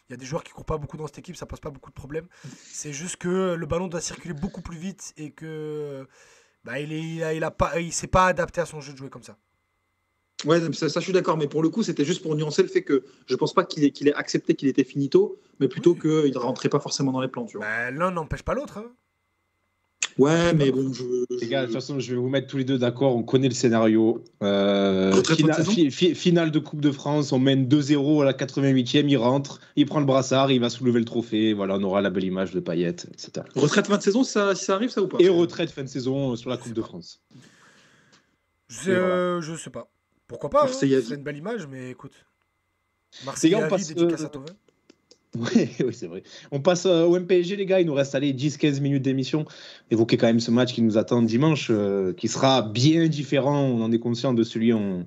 Il y a des joueurs qui courent pas beaucoup dans cette équipe, ça pose pas beaucoup de problèmes. C'est juste que le ballon doit circuler beaucoup plus vite et que il s'est pas adapté à son jeu de jouer comme ça. Ouais, ça je suis d'accord, mais pour le coup, c'était juste pour nuancer le fait que je pense pas qu'il ait accepté qu'il était finito, mais plutôt qu'il ne rentrait pas forcément dans les plans. Tu vois. L'un n'empêche pas l'autre. Hein. Ouais, mais bon, les gars, de toute façon, je vais vous mettre tous les deux d'accord. On connaît le scénario. Finale de Coupe de France, on mène 2-0 à la 88e. Il rentre, il prend le brassard, il va soulever le trophée. Voilà, on aura la belle image de Payet, etc. Retraite fin de saison, ça arrive, ça ou pas? Et retraite fin de saison sur la Coupe de France. Je sais pas. Pourquoi pas? C'est une belle image, mais écoute. Marseille, on passe. Dédicace à Thauvin. Oui, c'est vrai. On passe au MPSG, les gars. Il nous reste 10-15 minutes d'émission. Évoquer quand même ce match qui nous attend dimanche, qui sera bien différent, on en est conscient, de celui en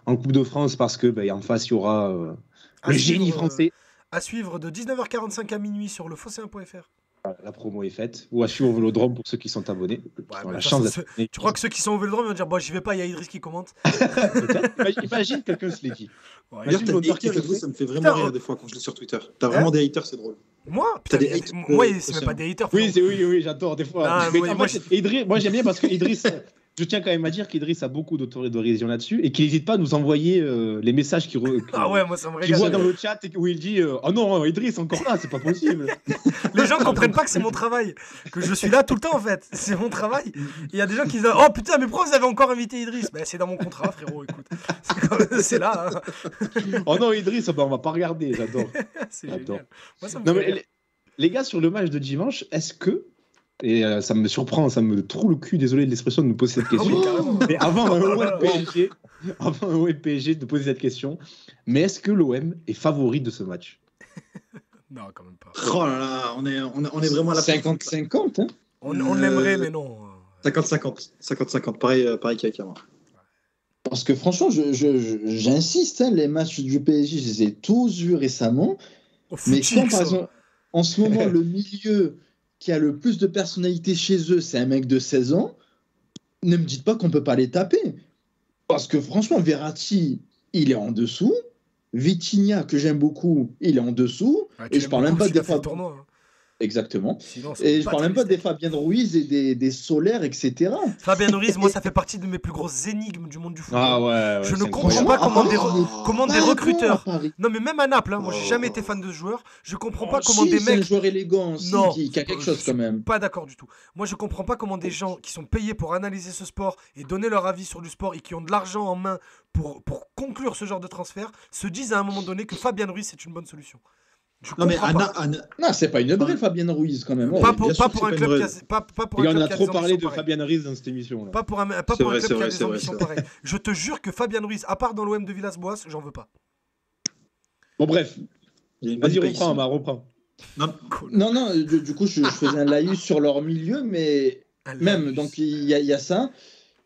Coupe de France, parce que en face, il y aura le génie français. À suivre de 19h45 à minuit sur le Phocéen.fr. La promo est faite. Ou à suivre au Vélodrome pour ceux qui sont abonnés. Tu crois que ceux qui sont au Vélodrome vont dire j'y vais pas, il y a Idriss qui commente. Imagine quelqu'un se l'est dit. D'ailleurs, t'as des haters, ça me fait vraiment rire des fois quand je lis sur Twitter. T'as vraiment des haters, c'est drôle. Moi, c'est même pas des haters. Oui, j'adore des fois. Moi, j'aime bien parce que Idriss. Je tiens quand même à dire qu'Idriss a beaucoup d'autodérision là-dessus et qu'il n'hésite pas à nous envoyer les messages qu'il voit dans le chat où il dit oh non, Idriss encore là, c'est pas possible. Les gens comprennent pas que c'est mon travail, que je suis là tout le temps en fait, c'est mon travail. Il y a des gens qui disent oh putain, mais pourquoi vous avez encore invité Idriss? C'est dans mon contrat, frérot, écoute. C'est là. Hein. Oh non, Idriss, on va pas regarder, j'adore. C'est génial. Moi, ça me non, mais les gars, sur le match de dimanche, est-ce que et ça me surprend, ça me troue le cul, désolé de l'expression de me poser cette question. Mais avant un OM PSG de poser cette question, mais est-ce que l'OM est favori de ce match? Non, quand même pas. Oh là là, on est vraiment à la 50-50. Hein, on l'aimerait, mais non. 50-50. 50-50, pareil qu'avec moi. Parce que franchement, j'insiste, les matchs du PSG, je les ai tous vus récemment. Mais quand, par exemple, en ce moment, le milieu qui a le plus de personnalité chez eux, c'est un mec de 16 ans, ne me dites pas qu'on ne peut pas les taper. Parce que franchement, Verratti, il est en dessous. Vitinha, que j'aime beaucoup, il est en dessous. Et je parle même pas des fois. Exactement. Et je parle même pas des Fabien Ruiz et des Solaires, etc. Fabien Ruiz, moi, ça fait partie de mes plus grosses énigmes du monde du football. Ah ouais, je ne comprends pas comment des recruteurs. Non, mais même à Naples, moi, j'ai jamais été fan de ce joueur. Je comprends pas comment des mecs. C'est un joueur élégant, qui a quelque chose quand même. Pas d'accord du tout. Moi, je comprends pas comment des gens qui sont payés pour analyser ce sport et donner leur avis sur du sport et qui ont de l'argent en main pour conclure ce genre de transfert se disent à un moment donné que Fabien Ruiz c'est une bonne solution. Non, mais non, c'est pas une vraie Fabien Ruiz quand même. Pas pour un club qui a. On a trop parlé de Fabien Ruiz dans cette émission. Pas pour un club qui a des ambitions pareilles. Je te jure que Fabien Ruiz, à part dans l'OM de Villas-Boas, j'en veux pas. Bon, bref. Vas-y, reprends. Non, du coup, je faisais un laïus sur leur milieu, mais même, donc il y a ça.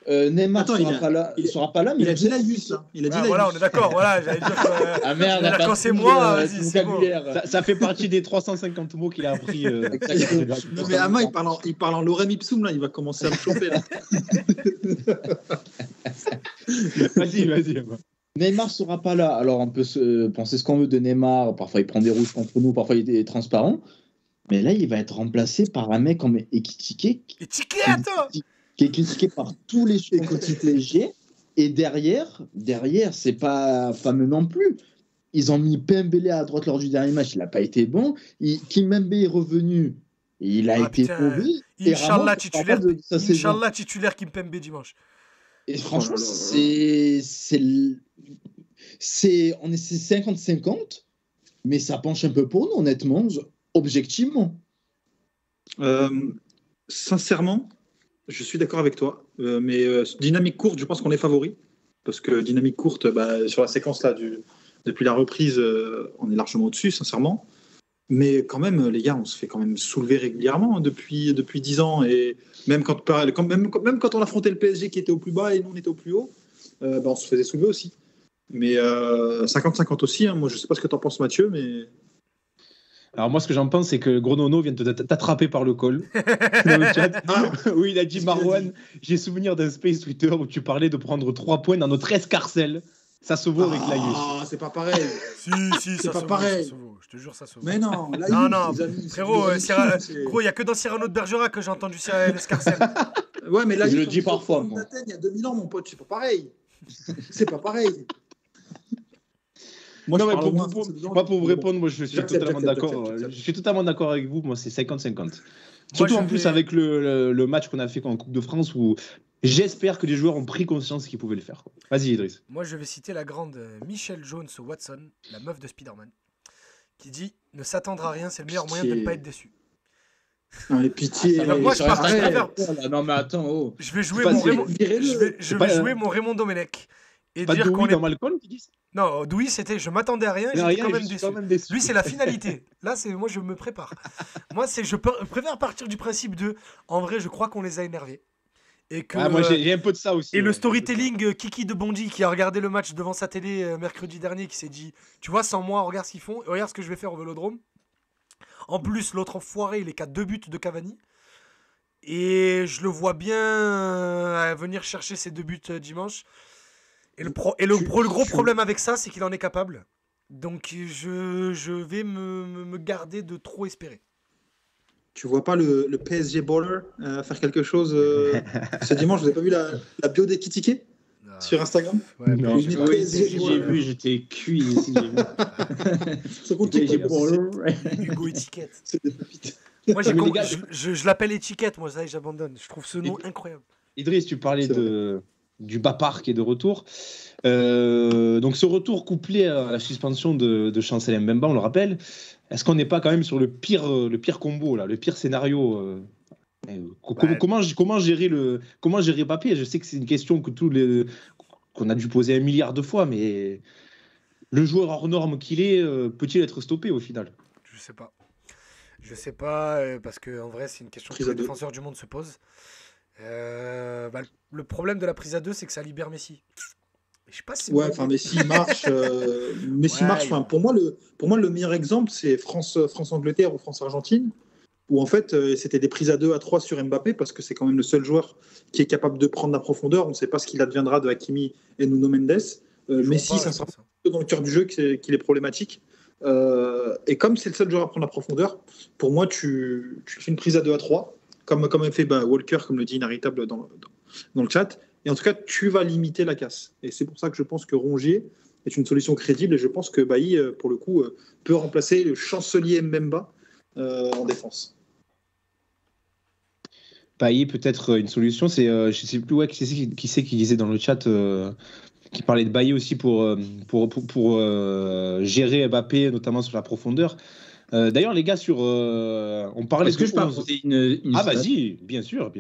Neymar Attends, sera pas là, mais Il a dit la Yus, là. Il a dit la Voilà, Yus. on est d'accord. Voilà, j'allais dire. Ah merde, Là, quand c'est moi, vas-y, c'est bon. Ça fait partie des 350 mots qu'il a appris. Non, mais Ama, il parle en lorem ipsum, là. Il va commencer à me choper, là. Vas-y. Neymar sera pas là. Alors on peut se penser ce qu'on veut de Neymar. Parfois il prend des rouges contre nous, parfois il est transparent. Mais là, il va être remplacé par un mec comme Ekitike, qui est critiqué par tous les supporters PSG. Et derrière, c'est pas fameux non plus. Ils ont mis Pembele à droite lors du dernier match, il n'a pas été bon. Kimpembe est revenu, il a été mauvais. Inch'Allah titulaire Kimpembe dimanche. Et franchement, on est 50-50, mais ça penche un peu pour nous, honnêtement, objectivement. Sincèrement, je suis d'accord avec toi, mais dynamique courte, je pense qu'on est favori, parce que dynamique courte, sur la séquence là, depuis la reprise, on est largement au-dessus, sincèrement. Mais quand même, les gars, on se fait quand même soulever régulièrement depuis 10 ans, et même quand on affrontait le PSG qui était au plus bas et nous on était au plus haut, on se faisait soulever aussi. Mais 50-50 aussi, hein. Moi je sais pas ce que t'en penses, Mathieu, mais... Alors moi, ce que j'en pense, c'est que Gronono vient de t'attraper par le col dans le chat. Oui, il a dit Marwan, j'ai souvenir d'un space Twitter où tu parlais de prendre 3 points dans notre escarcelle. Ça se vaut avec l'Aïus. Ah, c'est pas pareil. Si, c'est ça pas se pareil. vaut, ça se vaut. Je te jure, ça se vaut. Mais non, non, frérot, gros, il n'y a que dans Cyrano de Bergerac que j'ai entendu l'escarcelle. Ouais, mais là, je le dis parfois. Il y a 2000 ans, mon pote, c'est pas pareil. C'est pas pareil. Moi, pour vous répondre, moi, je suis totalement d'accord. Je suis totalement d'accord avec vous. Moi, c'est 50-50. Surtout en plus avec le match qu'on a fait en Coupe de France où j'espère que les joueurs ont pris conscience qu'ils pouvaient le faire. Vas-y, Idriss. Moi, je vais citer la grande Michelle Jones Watson, la meuf de Spider-Man, qui dit « Ne s'attendre à rien, c'est le meilleur moyen de ne pas être déçu ». Non, mais pitié. Moi, je préfère. Non, mais attends, Je vais jouer mon Raymond Domenech. Et pas dire qu'on est dans Malcolm qui dit ça. Non, Douy, c'était je m'attendais à rien et j'étais quand même déçu. Lui, c'est la finalité. Là, c'est moi, je me prépare. Moi, je préfère partir du principe de en vrai, je crois qu'on les a énervés. Et que, moi, j'ai un peu de ça aussi. Et le storytelling Kiki de Bondy qui a regardé le match devant sa télé mercredi dernier, qui s'est dit tu vois, sans moi, regarde ce qu'ils font, et regarde ce que je vais faire au Vélodrome. En plus, l'autre enfoiré, il est qu'à 2 buts de Cavani. Et je le vois bien venir chercher ses 2 buts dimanche. Et le gros problème avec ça, c'est qu'il en est capable. Donc je vais me garder de trop espérer. Tu vois pas le PSG baller faire quelque chose ce dimanche? Vous avez pas vu la bio d'Ekitike sur Instagram? Ouais, non, j'ai vu, j'étais cuit ici. Hugo Étiquette. C'est des pépites. Moi, je l'appelle Étiquette, moi, ça, j'abandonne. Je trouve ce nom incroyable. Idriss, tu parlais du Bapar qui est de retour. Donc ce retour couplé à la suspension de Chancel Mbemba, on le rappelle, est-ce qu'on n'est pas quand même sur le pire combo, là, le pire scénario comment gérer Mbappé? Je sais que c'est une question qu'on a dû poser 1 milliard de fois, mais le joueur hors norme qu'il est, peut-il être stoppé au final? Je sais pas, parce qu'en vrai, c'est une question que les défenseurs du monde se posent. Le problème de la prise à 2, c'est que ça libère Messi. Je sais pas si Messi marche. Messi marche. Enfin, pour moi, le meilleur exemple, c'est France-Angleterre ou France-Argentine, où en fait, c'était des prises à 2, à 3 sur Mbappé, parce que c'est quand même le seul joueur qui est capable de prendre la profondeur. On ne sait pas ce qu'il adviendra de Hakimi et Nuno Mendes. Messi, ça sera dans le cœur du jeu qu'il est problématique. Et comme c'est le seul joueur à prendre la profondeur, pour moi, tu fais une prise à 2 à 3, comme a fait Walker, comme le dit Inaritable dans le chat. Et en tout cas, tu vas limiter la casse. Et c'est pour ça que je pense que Rongier est une solution crédible. Et je pense que Bailly, pour le coup, peut remplacer le chancelier Mbemba en défense. Bailly peut être une solution. C'est, je ne sais plus qui c'est qui disait dans le chat, qui parlait de Bailly aussi pour gérer Mbappé, notamment sur la profondeur. D'ailleurs, les gars, on parlait. Est-ce que je peux apporter une vas-y, bien sûr.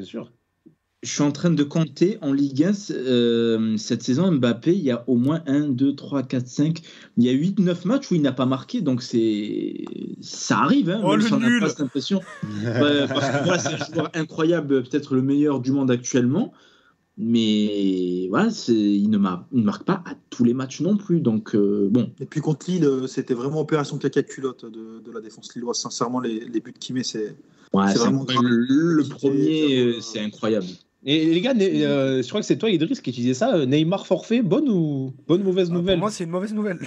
Je suis en train de compter en Ligue 1 cette saison. Mbappé, il y a au moins 1, 2, 3, 4, 5. Il y a 8-9 matchs où il n'a pas marqué. Donc ça arrive. Hein, même si on n'a pas cette impression. Parce que voilà, c'est un joueur incroyable, peut-être le meilleur du monde actuellement. Mais voilà, il ne marque pas à tous les matchs non plus. Donc, bon. Et puis contre Lille, c'était vraiment opération caca de culotte de la défense lilloise. Sincèrement, les buts qu'il met, c'est vraiment grave. Le premier, c'est incroyable. Et les gars, je crois que c'est toi, Idriss, qui disais ça. Neymar forfait, bonne ou mauvaise nouvelle? Pour moi, c'est une mauvaise nouvelle.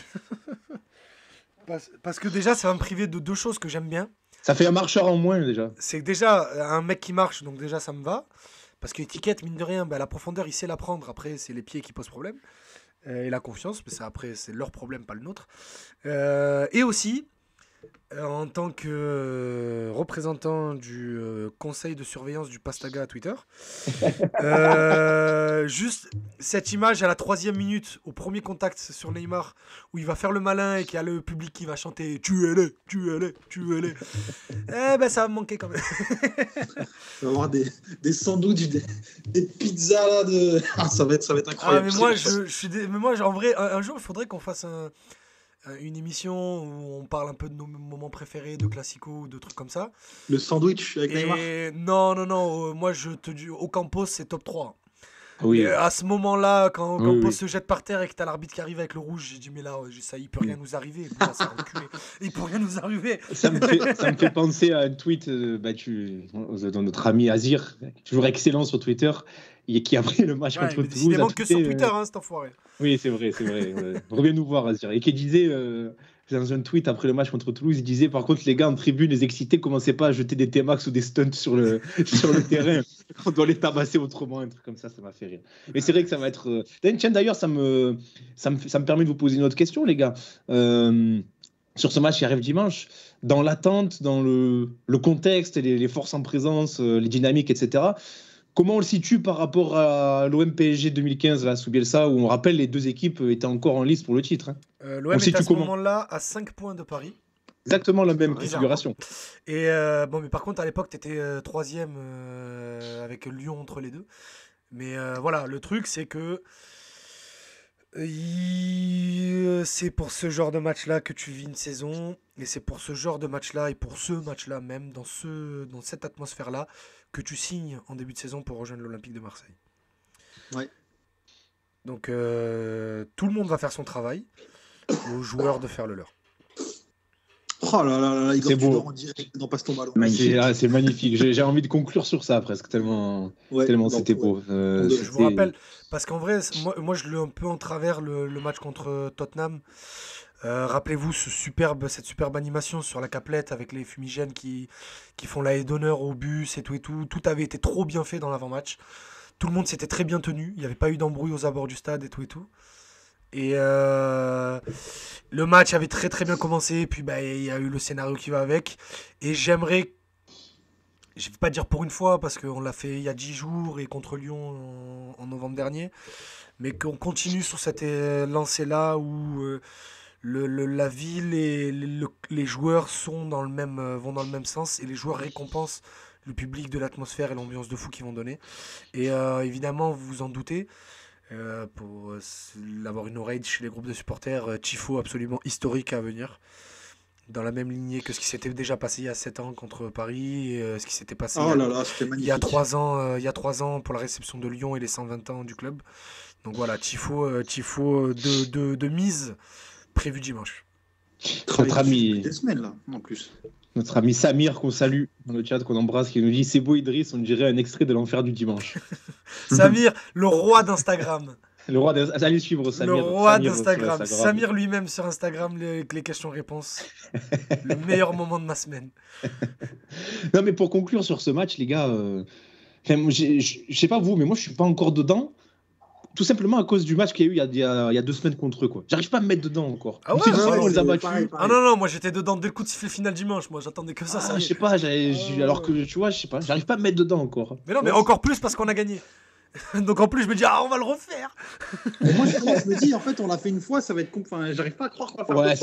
Parce que déjà, ça va me priver de deux choses que j'aime bien. Ça fait un marcheur en moins déjà. C'est que déjà, un mec qui marche, donc déjà, ça me va. Parce qu'étiquette, mine de rien, la profondeur, il sait la prendre. Après, c'est les pieds qui posent problème. Et la confiance, mais ça, après, c'est leur problème, pas le nôtre. Et aussi, en tant que représentant du conseil de surveillance du Pastaga à Twitter, juste cette image à la 3e minute, au premier contact sur Neymar, où il va faire le malin et qu'il y a le public qui va chanter « Tuez-les, tuez-les, tuez-les ». Ça va me manquer quand même. Il va y avoir des sandwichs, des pizzas là de... ça va être incroyable. Mais moi, en vrai, un jour, il faudrait qu'on fasse une émission où on parle un peu de nos moments préférés, de classico, de trucs comme ça. Le sandwich avec Neymar. Non. Moi, je te dis, au Campos, c'est top 3. Oui. À ce moment-là, quand Campos se jette par terre et que t'as l'arbitre qui arrive avec le rouge, j'ai dit, mais là, ça, il peut rien nous arriver. Il peut rien nous arriver. Ça me fait penser à un tweet dans notre ami Azir, toujours excellent sur Twitter, qui a pris le match contre Toulouse. Décidément que sur Twitter, cet enfoiré. Oui, c'est vrai. Reviens nous voir, Azir. Et qui disait, dans un tweet après le match contre Toulouse, il disait, par contre, les gars en tribune, les excités, commencez pas à jeter des T-Max ou des stunts sur le terrain. On doit les tabasser autrement, un truc comme ça m'a fait rire. Mais c'est vrai que ça va être... Tiens, d'ailleurs, ça me permet de vous poser une autre question, les gars. Sur ce match qui arrive dimanche, dans l'attente, dans le contexte, les forces en présence, les dynamiques, etc., comment on le situe par rapport à l'OM PSG 2015 là, sous Bielsa, où on rappelle les deux équipes étaient encore en lice pour le titre. L'OM est à ce moment-là à 5 points de Paris. Exactement la même configuration. Et mais par contre, à l'époque, tu étais 3e avec Lyon entre les deux. Mais voilà, le truc, c'est que c'est pour ce genre de match-là que tu vis une saison. Et c'est pour ce genre de match-là et pour ce match-là même, dans cette atmosphère-là, que tu signes en début de saison pour rejoindre l'Olympique de Marseille. Ouais. Donc tout le monde va faire son travail, aux joueurs de faire le leur. Oh là là, Igor, c'est beau. En direct dans Passe ton ballon. C'est magnifique. J'ai envie de conclure sur ça presque, tellement c'était beau. Je vous rappelle, parce qu'en vrai, moi je l'ai un peu en travers le match contre Tottenham. Rappelez-vous cette superbe animation sur la caplette avec les fumigènes qui font la haie d'honneur au bus et tout. Tout avait été trop bien fait dans l'avant-match. Tout le monde s'était très bien tenu. Il n'y avait pas eu d'embrouille aux abords du stade et tout. Et le match avait très très bien commencé. Et puis il y a eu le scénario qui va avec. Et j'aimerais, je ne vais pas dire pour une fois parce qu'on l'a fait il y a 10 jours et contre Lyon en novembre dernier, mais qu'on continue sur cette lancée-là où la ville et les joueurs vont dans le même sens et les joueurs récompensent le public de l'atmosphère et l'ambiance de fou qu'ils vont donner. Et évidemment, vous vous en doutez, pour avoir une oreille chez les groupes de supporters, Tifo absolument historique à venir, dans la même lignée que ce qui s'était déjà passé il y a 7 ans contre Paris, et ce qui s'était passé il y a 3 ans pour la réception de Lyon et les 120 ans du club. Donc voilà, Tifo de mise prévu dimanche. Notre ami, des semaines là, en plus. Notre ami Samir, qu'on salue dans le chat, qu'on embrasse, qui nous dit c'est beau Idriss, on dirait un extrait de l'enfer du dimanche. Samir, le roi d'Instagram. Le roi allez suivre Samir. Le roi d'Instagram. Samir lui-même sur Instagram, les questions-réponses. Le meilleur moment de ma semaine. Non, mais pour conclure sur ce match, les gars, je sais pas vous, mais moi je suis pas encore dedans. Tout simplement à cause du match qu'il y a eu il y a 2 semaines contre eux, quoi. J'arrive pas à me mettre dedans encore. Ah ouais, on les a battus. Ah non, moi j'étais dedans dès le coup de sifflet final dimanche. Moi j'attendais que ça. Je sais pas, alors que tu vois, je sais pas, j'arrive pas à me mettre dedans encore. Mais non, mais encore plus parce qu'on a gagné. Donc en plus je me dis on va le refaire. Et moi je me dis en fait on l'a fait une fois, ça va être enfin j'arrive pas à croire qu'on va faire. Ouais,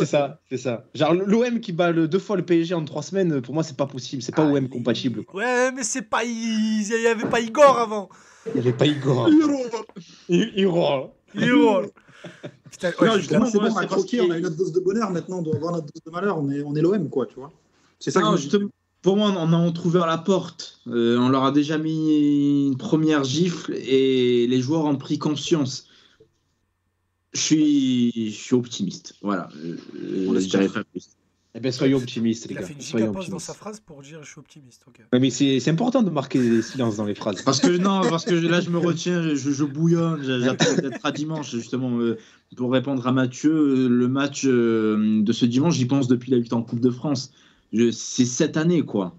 c'est ça. Genre l'OM qui bat 2 fois le PSG en 3 semaines, pour moi c'est pas possible, c'est pas OM compatible. Quoi. Ouais, mais c'est pas il y avait pas Igor avant. Il y avait pas Igor. Putain, justement, c'est bon, on a croqué, on a une autre dose de bonheur, maintenant on doit avoir notre dose de malheur, on est l'OM quoi, tu vois. C'est ça que Pour moi, on a entrouvert la porte. On leur a déjà mis une première gifle et les joueurs ont pris conscience. Je suis optimiste. Voilà. Je dirais pas plus. Eh bien, soyons optimistes, les Il a gars. fait une Soyons gigapause dans optimistes. sa phrase pour dire je suis optimiste. Ok. Ouais, mais c'est important de marquer des silences dans les phrases. Parce que là, je me retiens, je bouillonne. J'attends d'être à dimanche, justement. Pour répondre à Mathieu, le match de ce dimanche, j'y pense depuis la victoire en Coupe de France. C'est cette année, quoi.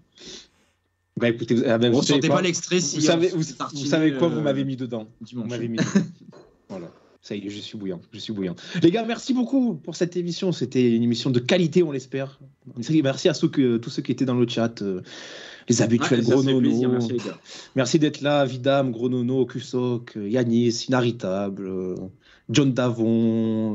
Bah écoutez, Vous vous savez sentez quoi pas l'extrait si vous savez, on vous, s'est vous tartiné, savez quoi, vous m'avez mis dedans. Vous dimanche. m'avez mis dedans. Voilà. Ça y est, je suis bouillant. Les gars, merci beaucoup pour cette émission. C'était une émission de qualité, on l'espère. Merci à tous ceux qui étaient dans le chat, les habituels, Ça Gros fait plaisir, Nono. merci les gars. Merci d'être là, Vidam, Gros Nono, Kusok, Yanis, Inaritable, John Davon,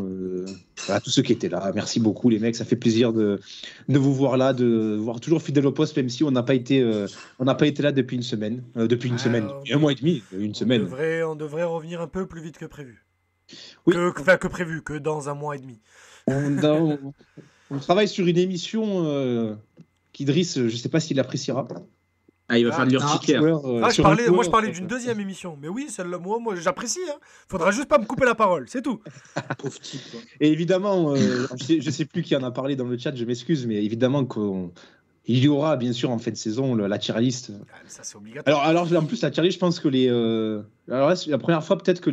voilà, tous ceux qui étaient là. Merci beaucoup, les mecs. Ça fait plaisir de vous voir là, de voir toujours fidèle au poste, même si on n'a pas été là depuis une semaine. Un mois et demi, une semaine. On devrait revenir un peu plus vite que prévu. Oui. Que dans un mois et demi. On travaille sur qu'Idriss, je ne sais pas s'il appréciera. Ah, il va faire de l'urticaire. Je parlais d'une deuxième émission. Mais oui, celle-là, moi j'apprécie. Hein. Faudra juste pas me couper la parole, c'est tout. Pauvre type, quoi. Et évidemment, je sais plus qui en a parlé dans le chat, je m'excuse, mais évidemment qu'il y aura bien sûr en fin de saison la tier list. Ah, mais ça c'est obligatoire. Alors en plus la tier list, je pense que alors là, c'est la première fois peut-être que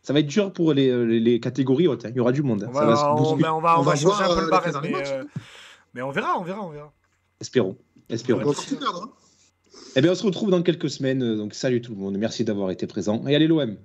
ça va être dur pour les catégories hautes. Hein. Il y aura du monde. Hein. On va changer voir, un peu le les barème, derniers matchs. mais on verra. Espérons. On va aussi perdre. Hein. Eh bien, on se retrouve dans quelques semaines. Donc salut tout le monde. Merci d'avoir été présent. Et allez l'OM.